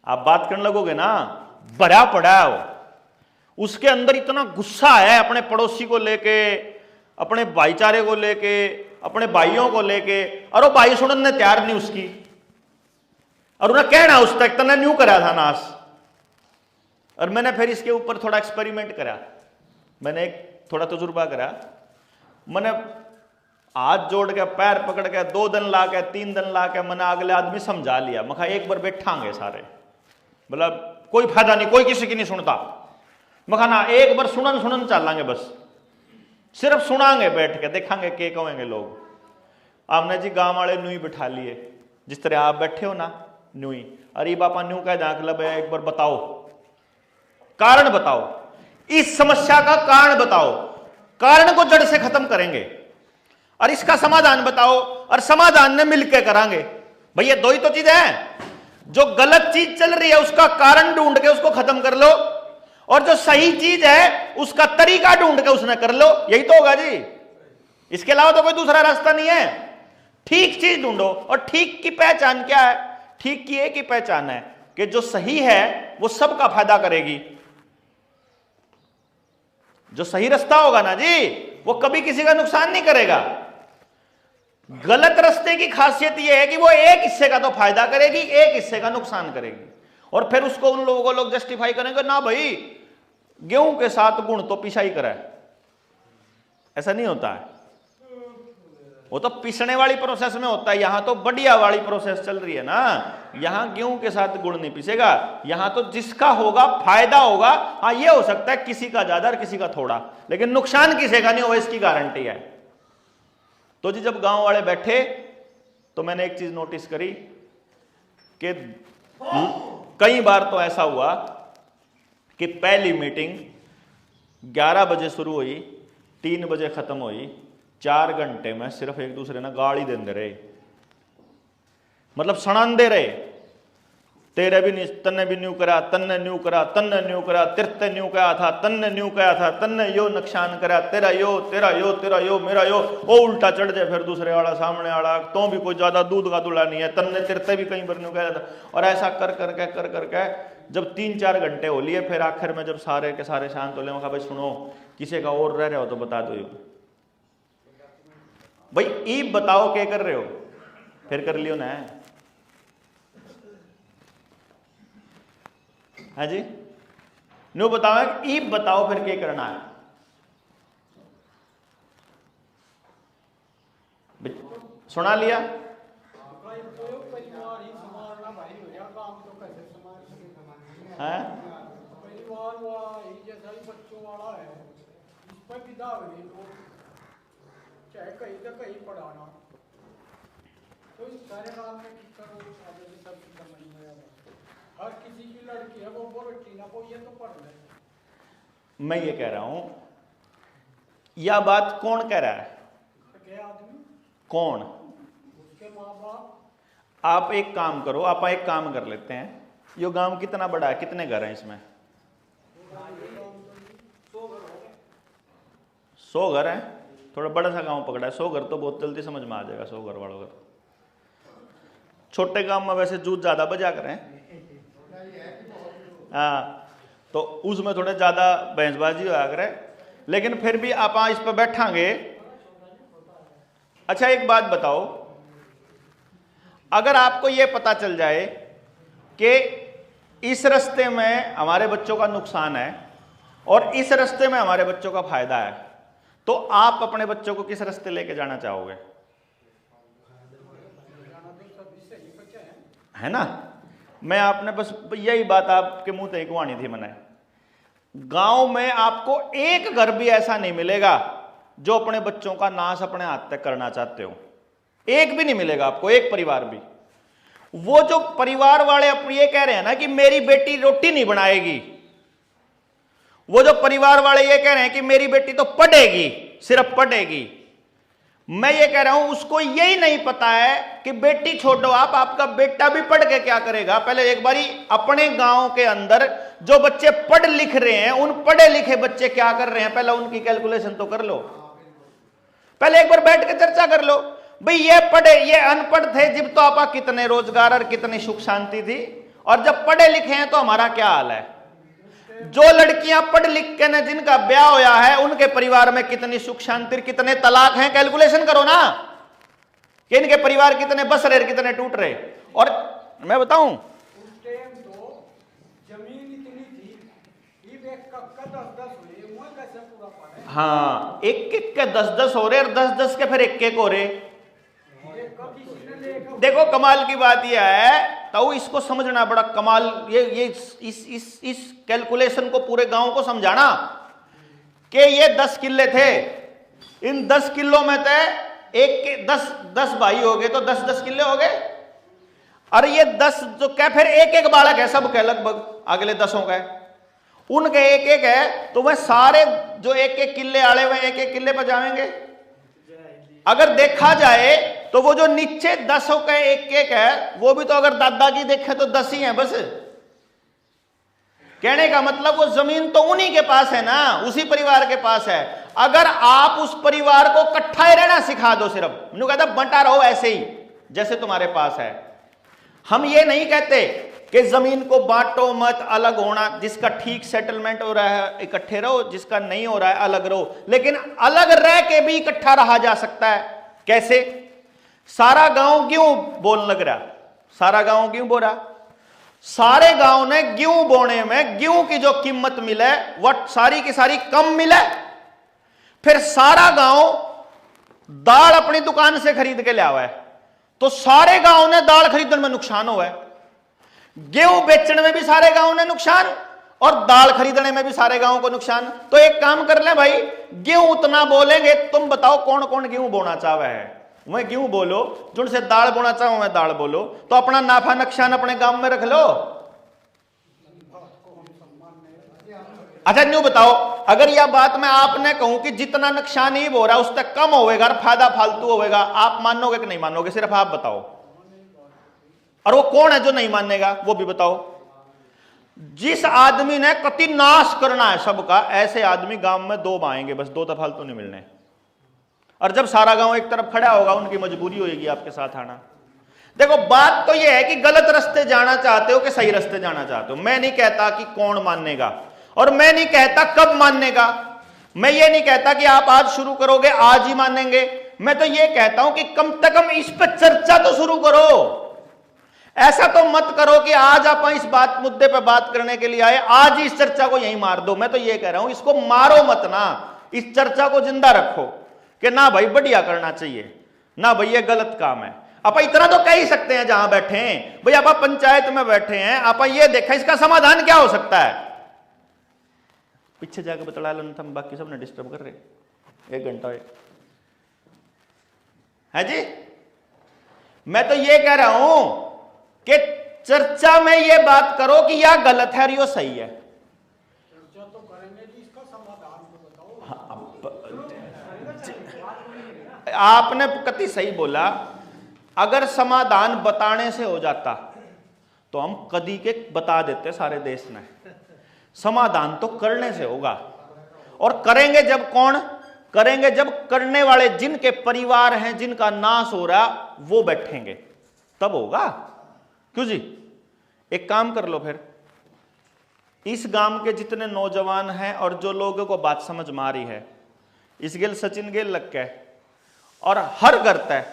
आप बात करने लगोगे ना, भरा पड़ा है वो। उसके अंदर इतना गुस्सा है अपने पड़ोसी को लेके, अपने भाईचारे को लेके, अपने भाइयों को लेके, और वो भाई सुनने तैयार नहीं उसकी, और उन्हें कहना उस तक तने न्यू करा था नाश। और मैंने फिर इसके ऊपर थोड़ा एक्सपेरिमेंट करा, मैंने एक थोड़ा तजुर्बा करा। मैंने हाथ जोड़ के पैर पकड़ के 2 दिन ला के 3 दिन ला के मैंने अगले आदमी समझा लिया। मैं कहा एक बार बैठांगे सारे, बोला कोई फायदा नहीं, कोई किसी की नहीं सुनता। मैं कहा ना, एक बार सुनन सुनन चलांगे, बस सिर्फ सुनांगे बैठ के, देखांगे के कहेंगे लोग। आपने जी गांव वाले न्यू ही बिठा लिए, जिस तरह आप बैठे हो ना न्यू ही। अरे बापा न्यू कह दाखिला, एक बार बताओ, कारण बताओ, इस समस्या का कारण बताओ, कारण को जड़ से खत्म करेंगे, और इसका समाधान बताओ, और समाधान में मिलकर करांगे। भैया 2 ही तो चीज है। जो गलत चीज चल रही है उसका कारण ढूंढ के उसको खत्म कर लो, और जो सही चीज है उसका तरीका ढूंढ के उसने कर लो। यही तो होगा जी, इसके अलावा तो कोई दूसरा रास्ता नहीं है। ठीक चीज ढूंढो, और ठीक की पहचान क्या है? ठीक की एक ही पहचान है कि जो सही है वो सबका फायदा करेगी। जो सही रास्ता होगा ना जी, वो कभी किसी का नुकसान नहीं करेगा। गलत रास्ते की खासियत यह है कि वो एक हिस्से का तो फायदा करेगी, एक हिस्से का नुकसान करेगी, और फिर उसको उन लोगों को लोग जस्टिफाई करेंगे, ना भाई गेहूं के साथ गुण तो पिसाई करा है। ऐसा नहीं होता है। वो तो पिसने वाली प्रोसेस में होता है, यहां तो बढ़िया वाली प्रोसेस चल रही है ना। यहां गेहूं के साथ गुड़ नहीं पिसेगा, यहां तो जिसका होगा फायदा होगा। हाँ ये हो सकता है किसी का ज्यादा और किसी का थोड़ा, लेकिन नुकसान किसी का नहीं होगा इसकी गारंटी है। तो जी जब गांव वाले बैठे तो मैंने एक चीज नोटिस करी कि कई बार तो ऐसा हुआ कि पहली मीटिंग 11 बजे शुरू हुई, 3 बजे खत्म हुई, 4 घंटे में सिर्फ एक दूसरे ने गाली देते रहे, मतलब सणांदे रहे। तेरे भी नहीं, तन्ने भी न्यू करा, तन्ने न्यू करा, तन्ने न्यू करा, तिरते न्यू कहा था, तन्ने न्यू कहा था, तन्ने यो नुकसान करा, तेरा यो, तेरा यो, तेरा यो, मेरा यो। वो उल्टा चढ़ जाए फिर दूसरे वाला, सामने वाला, तो भी कोई ज्यादा दूध का दूल्हा नहीं है, तन्ने तिरते भी कहीं पर न्यू कहा था। और ऐसा कर करके जब 3-4 घंटे हो लिए, फिर आखिर में जब सारे के सारे शांत हो ले, भाई सुनो किसी का और रह रहे हो तो बता दो, भाई ईब बताओ क्या कर रहे हो, फिर कर लियो ना। हाँ जी, न्यू बताओ, ईब बताओ फिर क्या करना है। सुना लिया? है चाहे कहीं तो कहीं पढ़ाना, तो इस सारे काम में हर किसी की लड़की है वो बेटी ना वो ये तो पढ़ ले। मैं ये कह रहा हूं, यह बात कौन कह रहा है? आदमी कौन? उसके माँ बाप। आप एक काम करो, आप एक काम कर लेते हैं, ये गांव कितना बड़ा है, कितने घर हैं इसमें? 100 घर हैं। थोड़ा बड़ा सा गांव पकड़ा है, 100 घर तो बहुत जल्दी समझ में आ जाएगा। 100 घर वालों का छोटे गांव में वैसे जूझ ज्यादा बजा करें, हाँ, तो उसमें थोड़े ज्यादा भैंसबाजी होया करे, लेकिन फिर भी आप इस पर बैठांगे। अच्छा एक बात बताओ, अगर आपको यह पता चल जाए कि इस रास्ते में हमारे बच्चों का नुकसान है और इस रास्ते में हमारे बच्चों का फायदा है, तो आप अपने बच्चों को किस रास्ते लेके जाना चाहोगे? है ना? मैं आपने बस यही बात आपके मुंह से गुवानी थी मैंने। गांव में आपको एक घर भी ऐसा नहीं मिलेगा जो अपने बच्चों का नाश अपने हाथ तक करना चाहते हो, एक भी नहीं मिलेगा आपको, एक परिवार भी। वो जो परिवार वाले अपने ये कह रहे हैं ना कि मेरी बेटी रोटी नहीं बनाएगी, वो जो परिवार वाले ये कह रहे हैं कि मेरी बेटी तो पढ़ेगी, सिर्फ पढ़ेगी, मैं ये कह रहा हूं उसको यही नहीं पता है कि बेटी छोड़ो आप, आपका बेटा भी पढ़ के क्या करेगा। पहले एक बारी अपने गांव के अंदर जो बच्चे पढ़ लिख रहे हैं, उन पढ़े लिखे बच्चे क्या कर रहे हैं, पहले उनकी कैलकुलेशन तो कर लो। पहले एक बार बैठ के चर्चा कर लो, भाई ये पढ़े ये अनपढ़ थे जब तो आपा कितने रोजगार और कितनी सुख शांति थी, और जब पढ़े लिखे हैं तो हमारा क्या हाल है। जो लड़कियां पढ़ लिख के ने जिनका ब्याह होया है उनके परिवार में कितनी सुख शांति, कितने तलाक हैं, कैलकुलेशन करो ना कि इनके परिवार कितने बस रहे, कितने टूट रहे। और मैं बताऊं, उस टाइम तो जमीन इतनी थी, एक का 10-10 हुए, वो कैसे पूरा पाए? हाँ, एक के 10-10 हो रहे और 10-10 के फिर एक हो रहे। देखो कमाल की बात यह है, तो इसको समझना बड़ा कमाल, ये इस कैलकुलेशन को पूरे गांव को समझाना कि ये 10 किले थे, इन 10 किलों में थे एक के 10 भाई हो गए तो 10-10 किले हो गए, और ये 10 जो क्या फिर एक बालक है सब के लगभग अगले 10 के, उनके एक है, तो वह सारे जो एक किले आले वह एक किले पर जाएंगे। अगर देखा जाए तो वो जो नीचे 10 के एक है, वो भी तो अगर दादा की देखे तो 10 ही है बस। कहने का मतलब वो जमीन तो उन्हीं के पास है ना, उसी परिवार के पास है। अगर आप उस परिवार को इकट्ठा ही रहना सिखा दो, सिर्फ मैंने कहता बंटा रहो ऐसे ही जैसे तुम्हारे पास है। हम ये नहीं कहते कि जमीन को बांटो मत, अलग होना, जिसका ठीक सेटलमेंट हो रहा है इकट्ठे रहो, जिसका नहीं हो रहा है अलग रहो, लेकिन अलग रह के भी इकट्ठा रहा जा सकता है। कैसे? सारा गांव क्यों बोल लग रहा, सारा गांव क्यों बोल रहा? सारे गांव ने गेहूं बोने में गेहूं की जो कीमत मिले वह सारी की सारी कम मिले, फिर सारा गांव दाल अपनी दुकान से खरीद के लिया हुआ है, तो सारे गांव ने दाल खरीदने में नुकसान हुआ है। गेहूं बेचने में भी सारे गांव ने नुकसान और दाल खरीदने में भी सारे गांव को नुकसान। तो एक काम कर ले भाई, गेहूं उतना बोलेंगे, तुम बताओ कौन कौन गेहूं बोना चाहे है, वह गेहूं बोलो, जिनसे दाल बोना चाहो वह दाल बोलो, तो अपना नाफा नुकसान अपने गांव में रख लो। अच्छा न्यू बताओ, अगर यह बात मैं आपने कहूं कि जितना नुकसान ही हो रहा है उससे कम होगा और फायदा फालतू होगा, आप मानोगे कि नहीं मानोगे? सिर्फ आप बताओ। और वो कौन है जो नहीं मानेगा, वो भी बताओ। जिस आदमी ने कति नाश करना है सबका, ऐसे आदमी गांव में दो आएंगे, बस दो तो फालतू नहीं मिलने। और जब सारा गांव एक तरफ खड़ा होगा, उनकी मजबूरी होगी आपके साथ आना। देखो बात तो यह है कि गलत रास्ते जाना चाहते हो कि सही रास्ते जाना चाहते हो। मैं नहीं कहता कि कौन मानेगा, और मैं नहीं कहता कब मानेगा। मैं ये नहीं कहता कि आप आज शुरू करोगे आज ही मानेंगे। मैं तो ये कहता हूं कि कम से कम इस पर चर्चा तो शुरू करो। ऐसा तो मत करो कि आज आप इस बात मुद्दे पर बात करने के लिए आए, आज ही इस चर्चा को यहीं मार दो। मैं तो ये कह रहा हूं इसको मारो मत ना, इस चर्चा को जिंदा रखो कि ना भाई बढ़िया करना चाहिए, ना भाई ये गलत काम है। आप इतना तो कह ही सकते हैं जहां बैठे हैं, भाई आप पंचायत में बैठे हैं, आप ये देखा इसका समाधान क्या हो सकता है। पीछे जाके बतला लो, हम बाकी सब ने डिस्टर्ब कर रहे 1 घंटा है जी। मैं तो ये कह रहा हूं कि चर्चा में ये बात करो कि यह गलत है और ये सही है। चर्चा तो करेंगे जी, इसका समाधान तो बताओ। आपने कति सही बोला, अगर समाधान बताने से हो जाता तो हम कदी के बता देते सारे देश में। समाधान तो करने से होगा, और करेंगे जब कौन करेंगे? जब करने वाले जिनके परिवार हैं, जिनका नाश हो रहा, वो बैठेंगे तब होगा। क्यों जी? एक काम कर लो फिर, इस गांव के जितने नौजवान हैं और जो लोगों को बात समझ में आ रही है, इस गेल सचिन गेल लग के और हर करता है,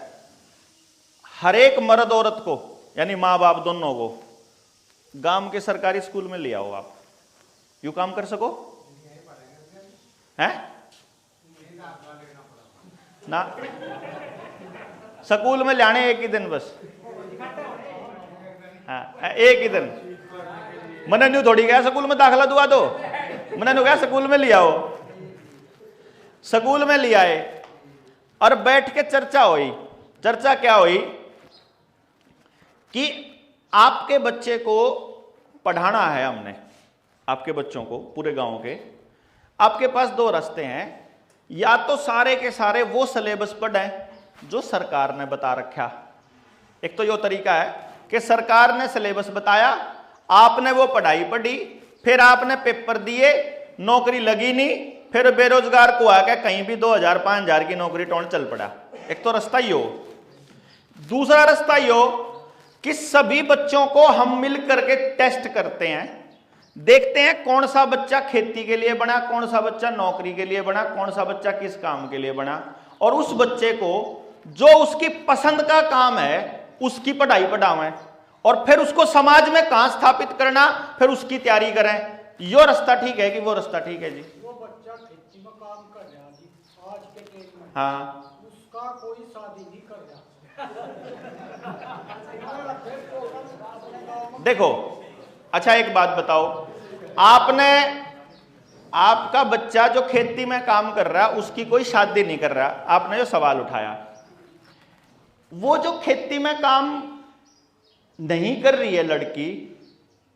हर एक मर्द औरत को यानी माँ बाप दोनों को गांव के सरकारी स्कूल में ले आओ। आप यू काम कर सको हैं ना? स्कूल में लाने एक ही दिन बस, हाँ एक ही दिन। मैंने न्यू थोड़ी गया स्कूल में दाखला दुआ दो, मैंने न्यू गया स्कूल में ले आओ। स्कूल में ले आए और बैठ के चर्चा हुई। चर्चा क्या हुई कि आपके बच्चे को पढ़ाना है, हमने आपके बच्चों को पूरे गांव के, आपके पास 2 रास्ते हैं। या तो सारे के सारे वो सिलेबस पढ़ें जो सरकार ने बता रखा। एक तो यो तरीका है कि सरकार ने सिलेबस बताया, आपने वो पढ़ाई पढ़ी, फिर आपने पेपर दिए, नौकरी लगी नहीं, फिर बेरोजगार को आके कहीं भी 2000 5000 की नौकरी टोन चल पड़ा। एक तो रास्ता ही हो। दूसरा रास्ता ही हो कि सभी बच्चों को हम मिल करके टेस्ट करते हैं, देखते हैं कौन सा बच्चा खेती के लिए बना, कौन सा बच्चा नौकरी के लिए बना, कौन सा बच्चा किस काम के लिए बना, और उस बच्चे को जो उसकी पसंद का काम है उसकी पढ़ाई पढ़ावें, और फिर उसको समाज में कहां स्थापित करना, फिर उसकी तैयारी करें। यो रास्ता ठीक है कि वो रास्ता ठीक है जी? वो बच्चा खेती में काम कर रहा जी आज के डेट में, हाँ, उसका कोई शादी नहीं कर रहा। देखो अच्छा एक बात बताओ, आपका बच्चा जो खेती में काम कर रहा है उसकी कोई शादी नहीं कर रहा। आपने जो सवाल उठाया, वो जो खेती में काम नहीं कर रही है लड़की,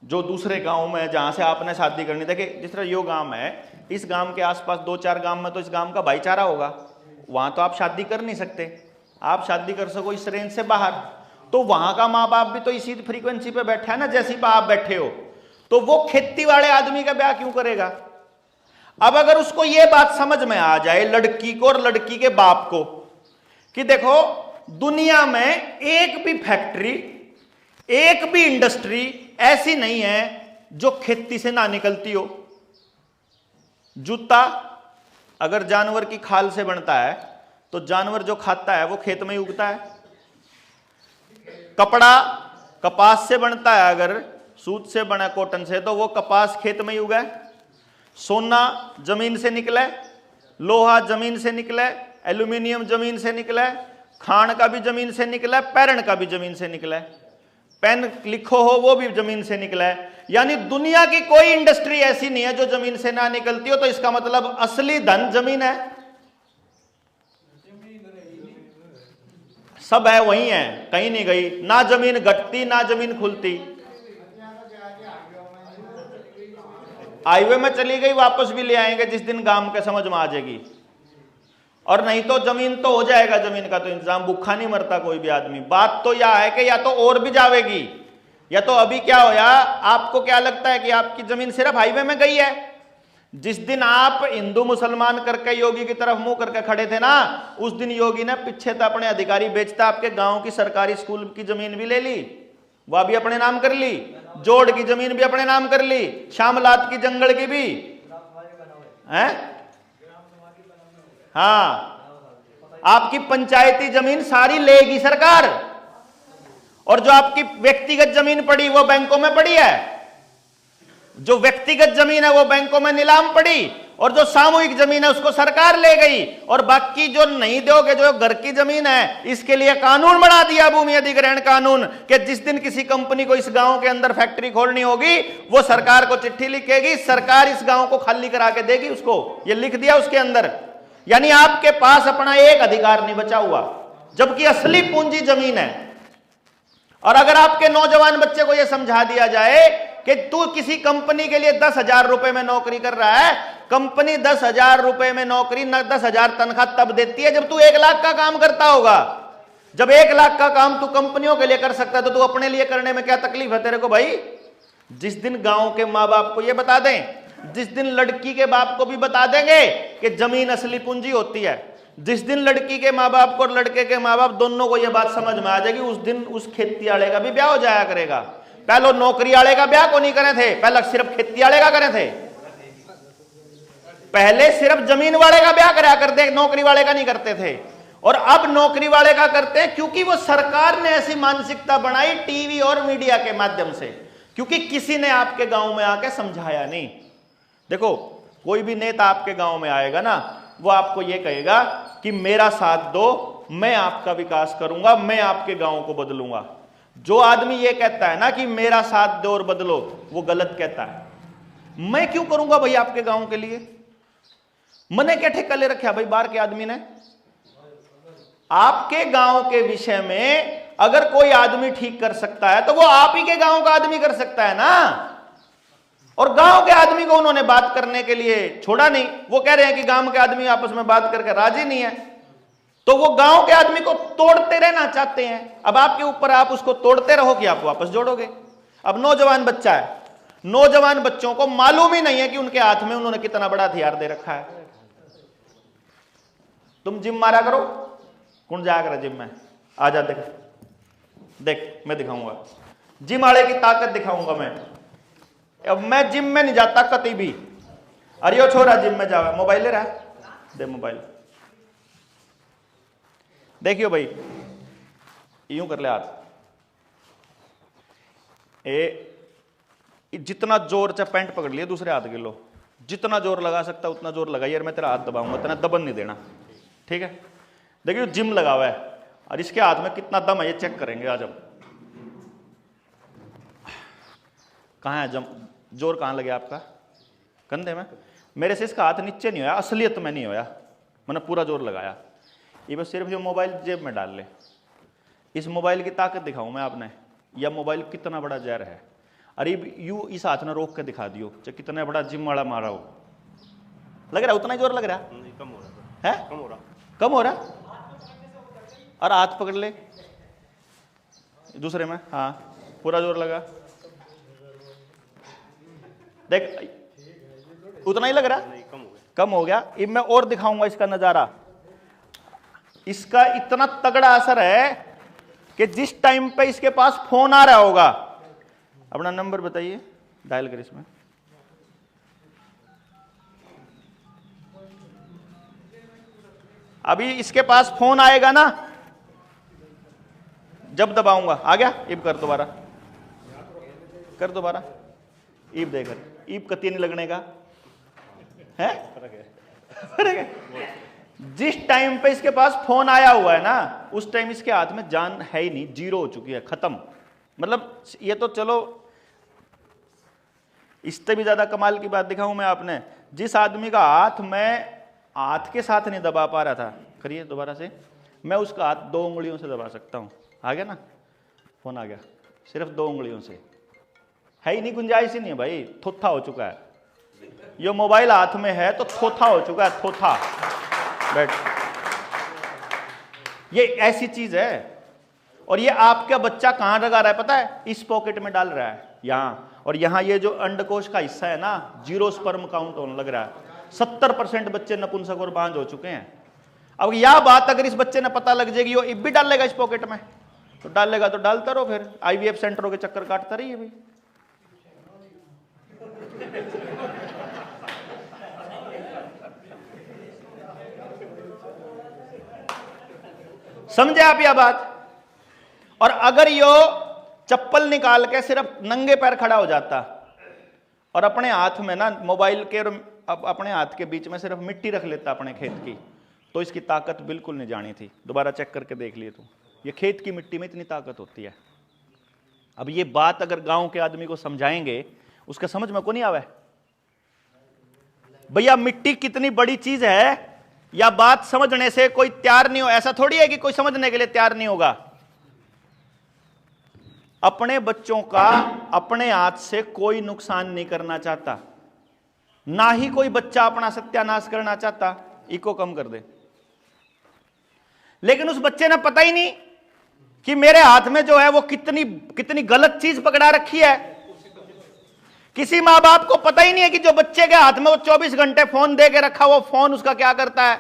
जो दूसरे गांव में जहां से आपने शादी करनी, देखिए जिस तरह यो गांव है, इस गांव के आसपास 2-4 गांव में तो इस गांव का भाईचारा होगा, वहां तो आप शादी कर नहीं सकते। आप शादी कर सको इस रेंज से बाहर, तो वहां का माँ बाप भी तो इसी फ्रीक्वेंसी पे बैठा है ना, जैसी पे आप बैठे हो, तो वो खेती वाले आदमी का ब्याह क्यों करेगा? अब अगर उसको ये बात समझ में आ जाए, लड़की को और लड़की के बाप को, कि देखो दुनिया में एक भी फैक्ट्री, एक भी इंडस्ट्री ऐसी नहीं है जो खेती से ना निकलती हो। जूता अगर जानवर की खाल से बनता है तो जानवर जो खाता है वो खेत में ही उगता है। कपड़ा कपास से बनता है, अगर सूत से बना कॉटन से, तो वो कपास खेत में ही उगा है। सोना जमीन से निकले, लोहा जमीन से निकले, एल्यूमिनियम जमीन से निकला है, खाण का भी जमीन से निकला है, पैरण का भी जमीन से निकला है, पेन लिखो हो वो भी जमीन से निकला है। यानी दुनिया की कोई इंडस्ट्री ऐसी नहीं है जो जमीन से ना निकलती हो। तो इसका मतलब असली धन जमीन है, सब है वही है, कहीं नहीं गई। ना जमीन घटती ना जमीन खुलती, हाईवे में चली गई वापस भी ले आएंगे जिस दिन गांव के समझ में आ जाएगी। और नहीं तो जमीन तो हो जाएगा, जमीन का तो इंतजाम, भूखा नहीं मरता कोई भी आदमी। बात तो यह है कि या तो और भी जावेगी, या तो अभी क्या होया, आपको क्या लगता है कि आपकी जमीन सिर्फ हाईवे में गई है? जिस दिन आप हिंदू मुसलमान करके योगी की तरफ मुंह करके खड़े थे ना, उस दिन योगी ने पीछे तो अपने अधिकारी बेचता आपके गांव की सरकारी स्कूल की जमीन भी ले ली, वह भी अपने नाम कर ली, जोड़ की जमीन भी अपने नाम कर ली, शामलात की जंगल की भी है। हाँ, आपकी पंचायती जमीन सारी लेगी सरकार, और जो आपकी व्यक्तिगत जमीन पड़ी वो बैंकों में पड़ी है। जो व्यक्तिगत जमीन है वो बैंकों में नीलाम पड़ी, और जो सामूहिक जमीन है उसको सरकार ले गई। और बाकी जो नहीं दोगे, जो घर की जमीन है, इसके लिए कानून बना दिया, भूमि अधिग्रहण कानून, कि जिस दिन किसी कंपनी को इस गांव के अंदर फैक्ट्री खोलनी होगी, वो सरकार को चिट्ठी लिखेगी, सरकार इस गांव को खाली करा के देगी उसको। ये लिख दिया उसके अंदर। यानी आपके पास अपना एक अधिकार नहीं बचा हुआ, जबकि असली पूंजी जमीन है। और अगर आपके नौजवान बच्चे को यह समझा दिया जाए कि तू किसी कंपनी के लिए 10,000 रुपए में नौकरी कर रहा है, कंपनी 10,000 रुपए में नौकरी, न 10,000 तनख्वाह तब देती है जब तू 1 लाख का काम करता होगा। जब 1 लाख का काम तू कंपनियों के लिए कर सकता है तो तू अपने लिए करने में क्या तकलीफ है तेरे को भाई? जिस दिन गांव के माँ बाप को यह बता दें, जिस दिन लड़की के बाप को भी बता देंगे कि जमीन असली पूंजी होती है, जिस दिन लड़की के माँ बाप को और लड़के के माँ बाप दोनों को यह बात समझ में आ जाएगी, उस दिन उस खेती वाले का भी ब्याह हो जाया करेगा। पहले नौकरी वाले का ब्याह को नहीं करे थे, पहले सिर्फ खेती वाले का करे थे। पहले सिर्फ जमीन वाले का ब्याह करा करते, नौकरी वाले का नहीं करते थे। और अब नौकरी वाले का करते हैं, क्योंकि वो सरकार ने ऐसी मानसिकता बनाई टीवी और मीडिया के माध्यम से, क्योंकि किसी ने आपके गांव में आके समझाया नहीं। देखो, कोई भी नेता आपके गांव में आएगा ना, वो आपको ये कहेगा कि मेरा साथ दो, मैं आपका विकास करूंगा, मैं आपके गांव को बदलूंगा। जो आदमी ये कहता है ना कि मेरा साथ दो और बदलो, वो गलत कहता है। मैं क्यों करूंगा भाई आपके गांव के लिए? मैंने क्या ठेका ले रखा भाई बाहर के आदमी ने? आपके गांव के विषय में अगर कोई आदमी ठीक कर सकता है तो वो आप ही के गांव का आदमी कर सकता है ना। और गांव के आदमी को उन्होंने बात करने के लिए छोड़ा नहीं। वो कह रहे हैं कि गांव के आदमी आपस में बात करके राजी नहीं है, तो वो गांव के आदमी को तोड़ते रहना चाहते हैं। अब आपके ऊपर, आप उसको तोड़ते रहो कि आप वापस जोड़ोगे। अब नौजवान बच्चा है, नौजवान बच्चों को मालूम ही नहीं है कि उनके हाथ में उन्होंने कितना बड़ा हथियार दे रखा है। तुम जिम मारा करो, कौन जाया करो जिम में? आजा देख, देख मैं दिखाऊंगा जिम वाले की ताकत दिखाऊंगा मैं। अब मैं जिम में नहीं जाता कभी भी। अरे यो छोरा जिम में जावा, मोबाइल ले रहा है, दे मोबाइल। देखियो भाई, यूं कर ले हाथ, जितना जोर से पैंट पकड़ लिया दूसरे हाथ के लो, जितना जोर लगा सकता उतना जोर लगाइए, और मैं तेरा हाथ दबाऊंगा, तेरा दबन नहीं देना, ठीक है? देखियो जिम लगा हुआ है और इसके हाथ में कितना दम है ये चेक करेंगे आज हम। कहाँ है जोर, कहाँ लगे आपका? कंधे में। मेरे से इसका हाथ नीचे नहीं होया, असलियत में नहीं होया, मैंने पूरा जोर लगाया। ये बस सिर्फ ये मोबाइल जेब में डाल ले, इस मोबाइल की ताकत दिखाऊं मैं आपने, यह मोबाइल कितना बड़ा जहर है। अरे यू इस हाथ ने रोक के दिखा दियो चाहे कितना बड़ा जिम वाला मारा हो, लग रहा है उतना ही जोर लग रहा है? कम हो रहा है, कम हो रहा। और हाथ पकड़ ले दूसरे में, हाँ पूरा जोर लगा, देख उतना ही लग रहा, कम हो गया। अब मैं और दिखाऊंगा इसका नजारा। इसका इतना तगड़ा असर है कि जिस टाइम पे इसके पास फोन आ रहा होगा, अपना नंबर बताइए, डायल कर इसमें, अभी इसके पास फोन आएगा ना, जब दबाऊंगा आ गया। ईब कर दोबारा, कर दोबारा, ईब देकर, ईब कती नहीं लगने का है, जिस टाइम पे इसके पास फोन आया हुआ है ना, उस टाइम इसके हाथ में जान है ही नहीं, जीरो हो चुकी है, खत्म। मतलब ये तो चलो, इससे भी ज्यादा कमाल की बात दिखाऊं मैं आपने, जिस आदमी का हाथ मैं हाथ के साथ नहीं दबा पा रहा था, करिए दोबारा से, मैं उसका हाथ 2 उंगलियों से दबा सकता हूं। आ गया ना, फोन आ गया, सिर्फ 2 उंगलियों से, है ही नहीं, गुंजाइश ही नहीं है भाई, थोथा हो चुका है। ये मोबाइल हाथ में है तो थोथा हो चुका है, थोथा। बैठ, ये ऐसी चीज है। और ये आपका बच्चा कहां लगा रहा है पता है? इस पॉकेट में डाल रहा है, यहां, और यहां ये जो अंडकोश का हिस्सा है ना, 0 स्पर्म काउंट होने लग रहा है। 70% बच्चे नपुंसक और बांझ हो चुके हैं। अब यह बात अगर इस बच्चे ने पता लग जाएगी, वो इब भी डाल लेगा इस पॉकेट में, तो डालेगा तो डालता रहो, फिर IVF सेंटरों के चक्कर काटता रहिए भाई। समझे आप यह बात? और अगर यो चप्पल निकाल के सिर्फ नंगे पैर खड़ा हो जाता और अपने हाथ में ना मोबाइल के और अपने हाथ के बीच में सिर्फ मिट्टी रख लेता अपने खेत की, तो इसकी ताकत बिल्कुल नहीं जानी थी। दोबारा चेक करके देख लिए तो, ये खेत की मिट्टी में इतनी ताकत होती है। अब ये बात अगर गांव के आदमी को समझाएंगे, उसका समझ में को नहीं आवे भैया मिट्टी कितनी बड़ी चीज है, या बात समझने से कोई तैयार नहीं हो। ऐसा थोड़ी है कि कोई समझने के लिए तैयार नहीं होगा। अपने बच्चों का अपने हाथ से कोई नुकसान नहीं करना चाहता, ना ही कोई बच्चा अपना सत्यानाश करना चाहता, इको कम कर दे। लेकिन उस बच्चे ने पता ही नहीं कि मेरे हाथ में जो है वो कितनी गलत चीज पकड़ा रखी है। किसी माँ बाप को पता ही नहीं है कि जो बच्चे के हाथ में वो 24 घंटे फोन दे के रखा, वो फोन उसका क्या करता है।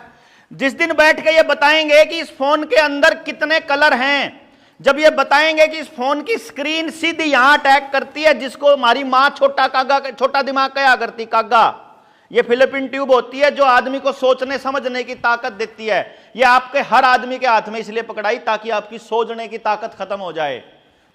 जिस दिन बैठ के ये बताएंगे कि इस फोन के अंदर कितने कलर हैं, जब ये बताएंगे कि इस फोन की स्क्रीन सीधी यहां अटैक करती है, जिसको हमारी मां छोटा दिमाग कहा करती, कागा, ये फिलिपिन ट्यूब होती है जो आदमी को सोचने समझने की ताकत देती है। ये आपके हर आदमी के हाथ में इसलिए पकड़ाई ताकि आपकी सोचने की ताकत खत्म हो जाए।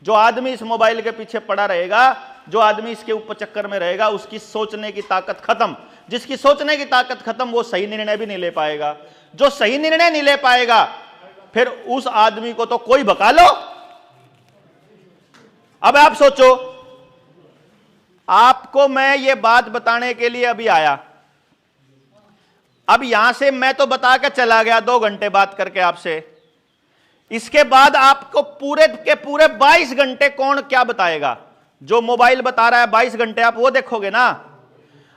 जो आदमी इस मोबाइल के पीछे पड़ा रहेगा, जो आदमी इसके ऊपर चक्कर में रहेगा, उसकी सोचने की ताकत खत्म। जिसकी सोचने की ताकत खत्म, वो सही निर्णय भी नहीं ले पाएगा। जो सही निर्णय नहीं ले पाएगा, फिर उस आदमी को तो कोई भगा लो। अब आप सोचो, आपको मैं ये बात बताने के लिए अभी आया, अब यहां से मैं तो बता के चला गया 2 घंटे बात करके आपसे, इसके बाद आपको पूरे के पूरे 22 घंटे कौन क्या बताएगा? जो मोबाइल बता रहा है 22 घंटे, आप वो देखोगे ना।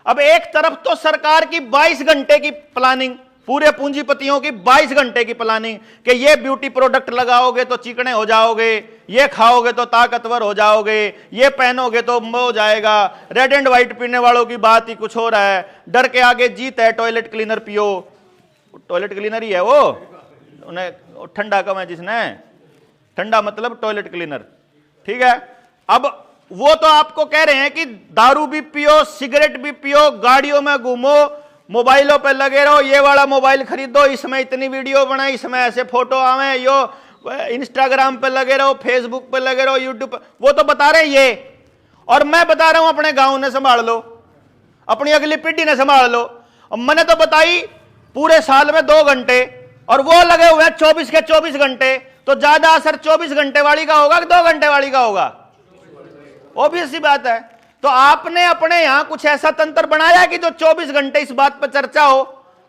अब एक तरफ तो सरकार की 22 घंटे की प्लानिंग, पूरे पूंजीपतियों की 22 घंटे की प्लानिंग कि ये ब्यूटी प्रोडक्ट लगाओगे तो चिकने हो जाओगे, ये खाओगे तो ताकतवर हो जाओगे, ये पहनोगे तो हो जाएगा। रेड एंड व्हाइट पीने वालों की बात ही कुछ हो रहा है, डर के आगे जीत है, टॉयलेट क्लीनर पियो। टॉयलेट क्लीनर ही है वो, उन्हें ठंडा कम है जिसने, ठंडा मतलब टॉयलेट क्लीनर, ठीक है। अब वो तो आपको कह रहे हैं कि दारू भी पियो, सिगरेट भी पियो, गाड़ियों में घूमो, मोबाइलों पे लगे रहो, ये वाला मोबाइल खरीदो, इसमें इतनी वीडियो बनाए, इसमें ऐसे फोटो आवे, यो इंस्टाग्राम पे लगे रहो, फेसबुक पे लगे रहो, यूट्यूब पे, वो तो बता रहे हैं ये। और मैं बता रहा हूं अपने गांव ने संभाल लो, अपनी अगली पीढ़ी ने संभाल लो। और मैंने तो बताई पूरे साल में 2 घंटे, और वो लगे हुए हैं 24 के 24 घंटे, तो ज्यादा असर 24 घंटे वाली का होगा कि 2 घंटे वाली का होगा? ऑब्वियस सी बात है। तो आपने अपने यहां कुछ ऐसा तंत्र बनाया कि जो 24 घंटे इस बात पर चर्चा हो?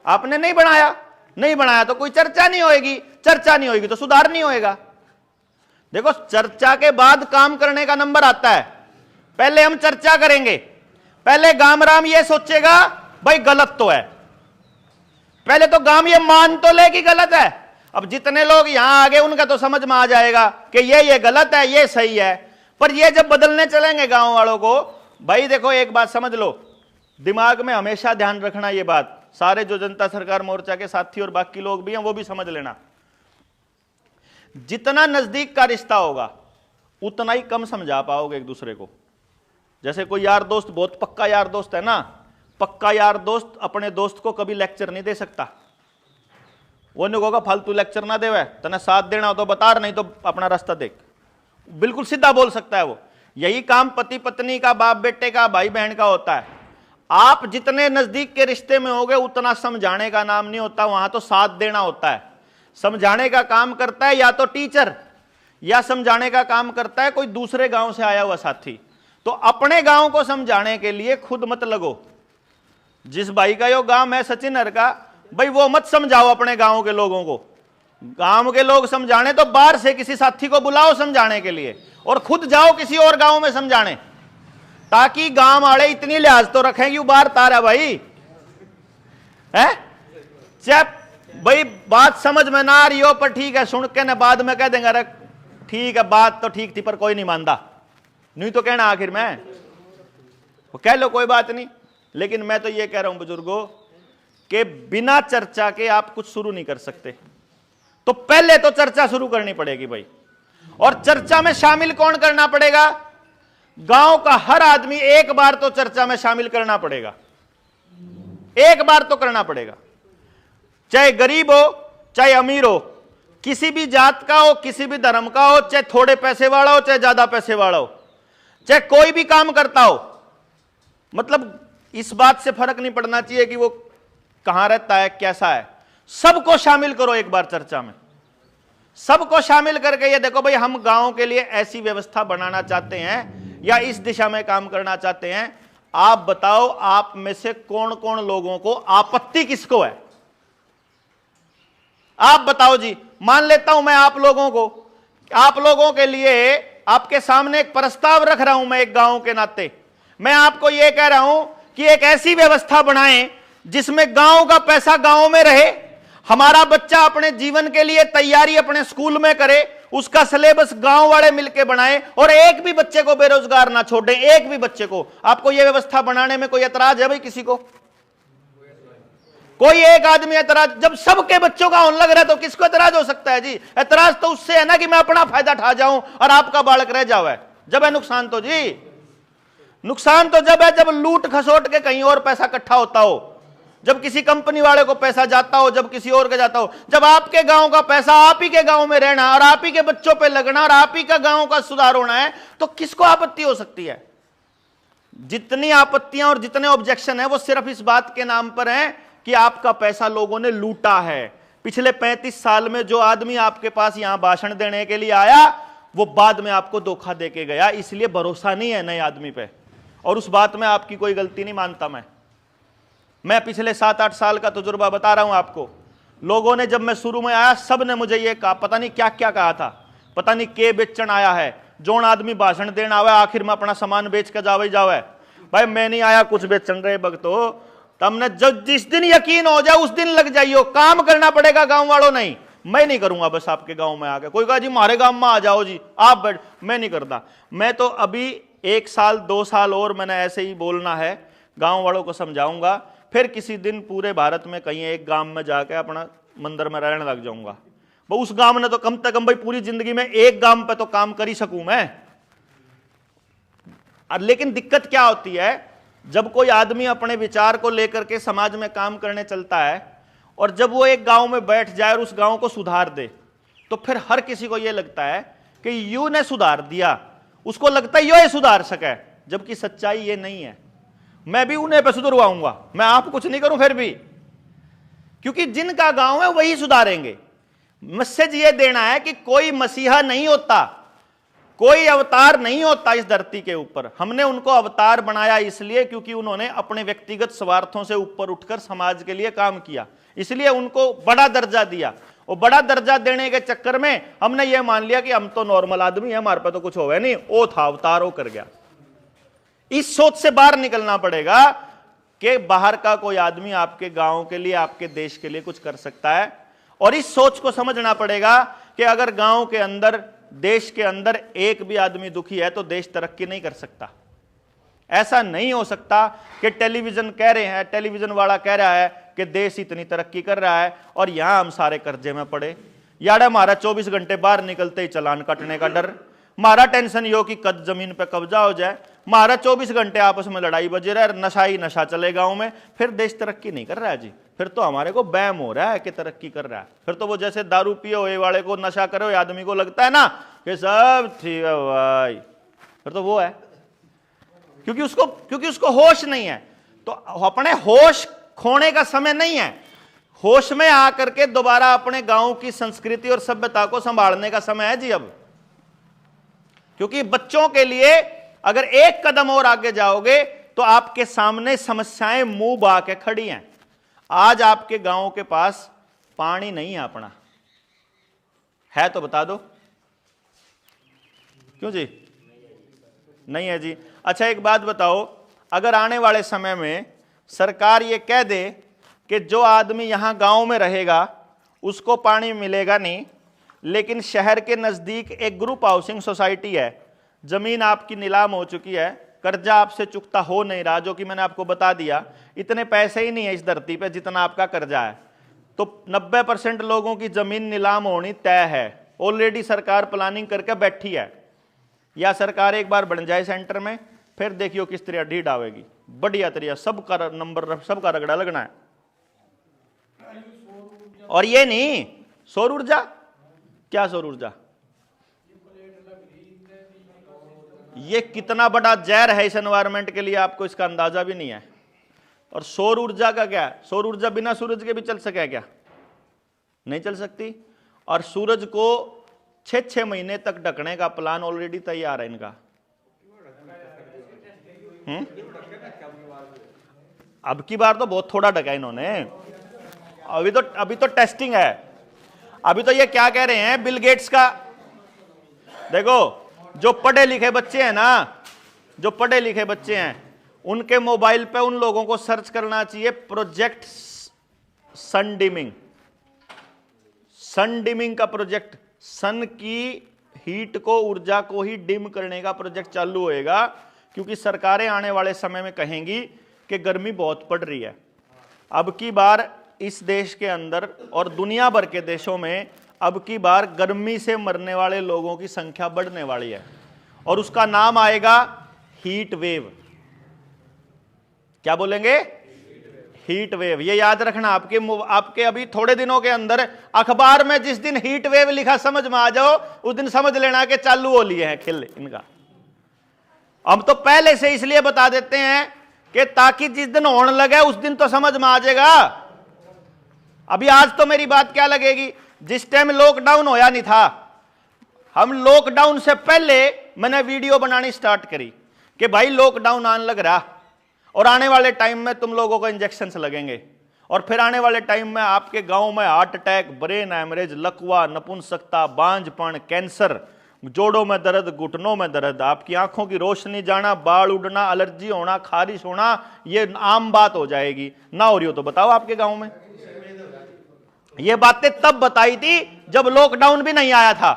आपने नहीं बनाया। नहीं बनाया तो कोई चर्चा नहीं होगी, चर्चा नहीं होगी तो सुधार नहीं होएगा। देखो, चर्चा के बाद काम करने का नंबर आता है। पहले हम चर्चा करेंगे, पहले गामराम ये सोचेगा भाई गलत तो है, पहले तो गांव ये मान तो ले कि गलत है। अब जितने लोग यहां आगे उनका तो समझ में आ जाएगा कि ये गलत है, ये सही है। पर ये जब बदलने चलेंगे गांव वालों को, भाई देखो एक बात समझ लो, दिमाग में हमेशा ध्यान रखना ये बात, सारे जो जनता सरकार मोर्चा के साथी और बाकी लोग भी हैं वो भी समझ लेना, जितना नजदीक का रिश्ता होगा उतना ही कम समझा पाओगे एक दूसरे को। जैसे कोई यार दोस्त बहुत पक्का यार दोस्त है ना, पक्का यार दोस्त अपने दोस्त को कभी लेक्चर नहीं दे सकता। वो नहीं कहोगा फालतू लेक्चर ना देवे, तने साथ देना हो तो बता, नहीं तो अपना रास्ता देख, बिल्कुल सीधा बोल सकता है वो। यही काम पति पत्नी का, बाप बेटे का, भाई बहन का होता है। आप जितने नजदीक के रिश्ते में होगे उतना समझाने का नाम नहीं होता, वहां तो साथ देना होता है। समझाने का काम करता है या तो टीचर, या समझाने का काम करता है कोई दूसरे गांव से आया हुआ साथी। तो अपने गांव को समझाने के लिए खुद मत लगो। जिस भाई का यो गांव है सचिनर का, भाई वो मत समझाओ अपने गांव के लोगों को। गांव के लोग समझाने तो बाहर से किसी साथी को बुलाओ समझाने के लिए, और खुद जाओ किसी और गांव में समझाने, ताकि गांव वाले इतनी लिहाज तो रखें कि वो बाहर तारा भाई है चैप भाई बात समझ में ना आ रही हो, पर ठीक है सुन के ना बाद में कह देंगे अरे ठीक है बात तो ठीक थी पर कोई नहीं मानता, नहीं तो कहना आखिर में वो कह लो कोई बात नहीं। लेकिन मैं तो ये कह रहा हूं बुजुर्गों कि बिना चर्चा के आप कुछ शुरू नहीं कर सकते। तो पहले तो चर्चा शुरू करनी पड़ेगी भाई, और चर्चा में शामिल कौन करना पड़ेगा? गांव का हर आदमी एक बार तो चर्चा में शामिल करना पड़ेगा, एक बार तो करना पड़ेगा। चाहे गरीब हो चाहे अमीर हो, किसी भी जात का हो, किसी भी धर्म का हो, चाहे थोड़े पैसे वाला हो चाहे ज्यादा पैसे वाला हो, चाहे कोई भी काम करता हो, मतलब इस बात से फर्क नहीं पड़ना चाहिए कि वो कहां रहता है कैसा है, सबको शामिल करो एक बार चर्चा में। सबको शामिल करके ये देखो भाई हम गांव के लिए ऐसी व्यवस्था बनाना चाहते हैं या इस दिशा में काम करना चाहते हैं, आप बताओ आप में से कौन कौन लोगों को आपत्ति किसको है? आप बताओ जी। मान लेता हूं मैं आप लोगों के लिए आपके सामने एक प्रस्ताव रख रहा हूं मैं एक गांव के नाते। मैं आपको यह कह रहा हूं कि एक ऐसी व्यवस्था बनाएं जिसमें गांव का पैसा गांव में रहे, हमारा बच्चा अपने जीवन के लिए तैयारी अपने स्कूल में करे, उसका सिलेबस गांव वाले मिलकर बनाए, और एक भी बच्चे को बेरोजगार ना छोड़ दें, एक भी बच्चे को। आपको यह व्यवस्था बनाने में कोई एतराज है भाई? किसी को कोई एक आदमी एतराज? जब सबके बच्चों का होने लग रहा है तो किसको एतराज हो सकता है जी? एतराज तो उससे है ना कि मैं अपना फायदा उठा जाऊं और आपका बालक रह जावे। जब है नुकसान तो जी, नुकसान तो जब है जब लूट खसोट के कहीं और पैसा इकट्ठा होता हो, जब किसी कंपनी वाले को पैसा जाता हो, जब किसी और के जाता हो। जब आपके गांव का पैसा आप ही के गांव में रहना और आप ही के बच्चों पे लगना और आप ही का गांव का सुधार होना है, तो किसको आपत्ति हो सकती है? जितनी आपत्तियां और जितने ऑब्जेक्शन है वो सिर्फ इस बात के नाम पर हैं कि आपका पैसा लोगों ने लूटा है। पिछले 35 साल में जो आदमी आपके पास यहां भाषण देने के लिए आया वो बाद में आपको धोखा देके गया, इसलिए भरोसा नहीं है नए आदमी पे। और उस बात में आपकी कोई गलती नहीं मानता मैं पिछले 7-8 साल का तजुर्बा बता रहा हूं आपको। लोगों ने जब मैं शुरू में आया सब ने मुझे ये कहा, पता नहीं क्या क्या कहा था, पता नहीं के बेचन आया है, जोन आदमी भाषण देना आवे आखिर में अपना सामान बेच के जावे। भाई मैं नहीं आया कुछ बेचन रहे भक्तो, तमने जब जिस दिन यकीन हो जाए उस दिन लग जाइयो। काम करना पड़ेगा गांव वालों, नहीं मैं नहीं करूंगा बस आपके गांव में आके। कोई कहा जी हमारे गांव में आ जाओ जी आप बैठ, मैं नहीं करता। मैं तो अभी 1 साल 2 साल और मैंने ऐसे ही बोलना है, गांव वालों को समझाऊंगा, फिर किसी दिन पूरे भारत में कहीं एक गांव में जाके अपना मंदिर में रहने लग जाऊंगा। वो उस गांव ने तो कम से कम भाई पूरी जिंदगी में एक गांव पे तो काम कर ही सकूं मैं। लेकिन दिक्कत क्या होती है, जब कोई आदमी अपने विचार को लेकर के समाज में काम करने चलता है और जब वो एक गांव में बैठ जाए और उस गांव को सुधार दे, तो फिर हर किसी को यह लगता है कि यू ने सुधार दिया, उसको लगता है यो सुधार सके, जबकि सच्चाई ये नहीं है। मैं भी उन्हें पे सुधरवाऊंगा, मैं आप कुछ नहीं करूं फिर भी, क्योंकि जिनका गांव है वही सुधारेंगे। मैसेज ये देना है कि कोई मसीहा नहीं होता, कोई अवतार नहीं होता इस धरती के ऊपर। हमने उनको अवतार बनाया इसलिए क्योंकि उन्होंने अपने व्यक्तिगत स्वार्थों से ऊपर उठकर समाज के लिए काम किया, इसलिए उनको बड़ा दर्जा दिया। और बड़ा दर्जा देने के चक्कर में हमने ये मान लिया कि हम तो नॉर्मल आदमी है, हमारे पे तो कुछ होगा नहीं, वो था अवतार वो कर गया। इस सोच से बाहर निकलना पड़ेगा कि बाहर का कोई आदमी आपके गांव के लिए आपके देश के लिए कुछ कर सकता है। और इस सोच को समझना पड़ेगा कि अगर गांव के अंदर देश के अंदर एक भी आदमी दुखी है तो देश तरक्की नहीं कर सकता। ऐसा नहीं हो सकता कि टेलीविजन कह रहे हैं, टेलीविजन वाला कह रहा है कि देश इतनी तरक्की कर रहा है और यहां हम सारे कर्जे में पड़े। यार हमारा 24 घंटे बाहर निकलते ही चालान कटने का डर, हमारा टेंशन यो कि कद जमीन पे कब्जा हो जाए, हमारा 24 घंटे आपस में लड़ाई बजे रहा है, नशा ही नशा चले गांव में, फिर देश तरक्की नहीं कर रहा है जी। फिर तो हमारे को बैम हो रहा है कि तरक्की कर रहा है। फिर तो वो जैसे दारू पिए हुए वाले को नशा करे हुए आदमी को लगता है ना कि सब ठीक है भाई, फिर तो वो है, क्योंकि उसको होश नहीं है। तो अपने होश खोने का समय नहीं है, होश में आकर के दोबारा अपने गांव की संस्कृति और सभ्यता को संभालने का समय है जी अब। क्योंकि बच्चों के लिए अगर एक कदम और आगे जाओगे तो आपके सामने समस्याएं मुंह बा के खड़ी हैं। आज आपके गांव के पास पानी नहीं है, अपना है तो बता दो। क्यों जी नहीं है जी? अच्छा एक बात बताओ, अगर आने वाले समय में सरकार ये कह दे कि जो आदमी यहां गांव में रहेगा उसको पानी मिलेगा नहीं, लेकिन शहर के नजदीक एक ग्रुप हाउसिंग सोसाइटी है, जमीन आपकी नीलाम हो चुकी है, कर्जा आपसे चुकता हो नहीं रहा, जो कि मैंने आपको बता दिया, इतने पैसे ही नहीं है इस धरती पे जितना आपका कर्जा है, तो 90% लोगों की जमीन नीलाम होनी तय है। ऑलरेडी सरकार प्लानिंग करके बैठी है। या सरकार एक बार बन जाए सेंटर में, फिर देखियो किस तरह ढीठ आवेगी, बढ़िया तरीका, सबका नंबर, सबका रगड़ा लगना है। और ये नहीं सौर ऊर्जा, क्या सौर ऊर्जा, ये कितना बड़ा जहर है इस एनवायरनमेंट के लिए, आपको इसका अंदाजा भी नहीं है। और सौर ऊर्जा का क्या है, सौर ऊर्जा बिना सूरज के भी चल सके क्या? नहीं चल सकती। और सूरज को 6-6 महीने तक ढकने का प्लान ऑलरेडी तैयार है इनका। अब की बार तो बहुत थोड़ा ढका इन्होंने, अभी तो टेस्टिंग है। अभी तो ये क्या कह रहे हैं बिल गेट्स का, देखो जो पढ़े लिखे बच्चे हैं ना, जो पढ़े लिखे बच्चे हैं उनके मोबाइल पे उन लोगों को सर्च करना चाहिए प्रोजेक्ट सन डिमिंग। सन डिमिंग का प्रोजेक्ट, सन की हीट को, ऊर्जा को ही डिम करने का प्रोजेक्ट चालू होएगा, क्योंकि सरकारें आने वाले समय में कहेंगी कि गर्मी बहुत पड़ रही है। अब की बार इस देश के अंदर और दुनिया भर के देशों में अब की बार गर्मी से मरने वाले लोगों की संख्या बढ़ने वाली है, और उसका नाम आएगा हीट वेव। क्या बोलेंगे? Heat wave. ये याद रखना, आपके अभी थोड़े दिनों के अंदर अखबार में जिस दिन हीट वेव लिखा समझ में आ जाओ, उस दिन समझ लेना कि चालू हो लिए हैं खिल इनका। हम तो पहले से इसलिए बता देते हैं कि ताकि जिस दिन होने लगे उस दिन तो समझ में आ जाएगा। अभी आज तो मेरी बात क्या लगेगी, जिस टाइम लॉकडाउन होया नहीं था, हम लॉकडाउन से पहले मैंने वीडियो बनानी स्टार्ट करी कि भाई लॉकडाउन आने लग रहा और आने वाले टाइम में तुम लोगों को इंजेक्शन लगेंगे, और फिर आने वाले टाइम में आपके गांव में हार्ट अटैक, ब्रेन हैमरेज, लकवा, नपुंसकता, बांझपन, कैंसर, जोड़ों में दर्द, घुटनों में दर्द, आपकी आंखों की रोशनी जाना, बाल उड़ना, एलर्जी होना, खारिश होना, ये आम बात हो जाएगी। ना हो रही हो तो बताओ आपके गांव में। ये बातें तब बताई थी जब लॉकडाउन भी नहीं आया था,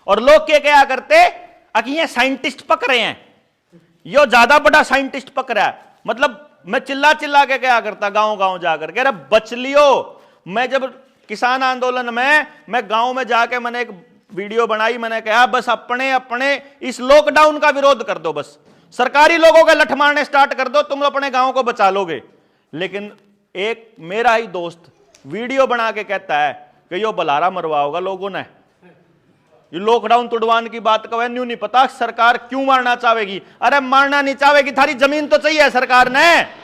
और लोग क्या करते, ये साइंटिस्ट पक रहे हैं, यो ज्यादा बड़ा साइंटिस्ट पक रहा है। मतलब मैं चिल्ला चिल्ला के क्या करता गांव गांव जाकर के, अरे बच लियो। मैं जब किसान आंदोलन में मैं गांव में जाके मैंने एक वीडियो बनाई, मैंने कहा बस अपने अपने इस लॉकडाउन का विरोध कर दो, बस सरकारी लोगों के लठ मारने स्टार्ट कर दो, तुम अपने गांव को बचा लोगे। लेकिन एक मेरा ही दोस्त वीडियो बना के कहता है कि यो बलारा मरवा होगा लोगों ने, ये लॉकडाउन तुड़वान की बात का न्यू नहीं पता सरकार क्यों मारना चाहेगी। अरे मारना नहीं चाहेगी, थारी जमीन तो चाहिए सरकार ने।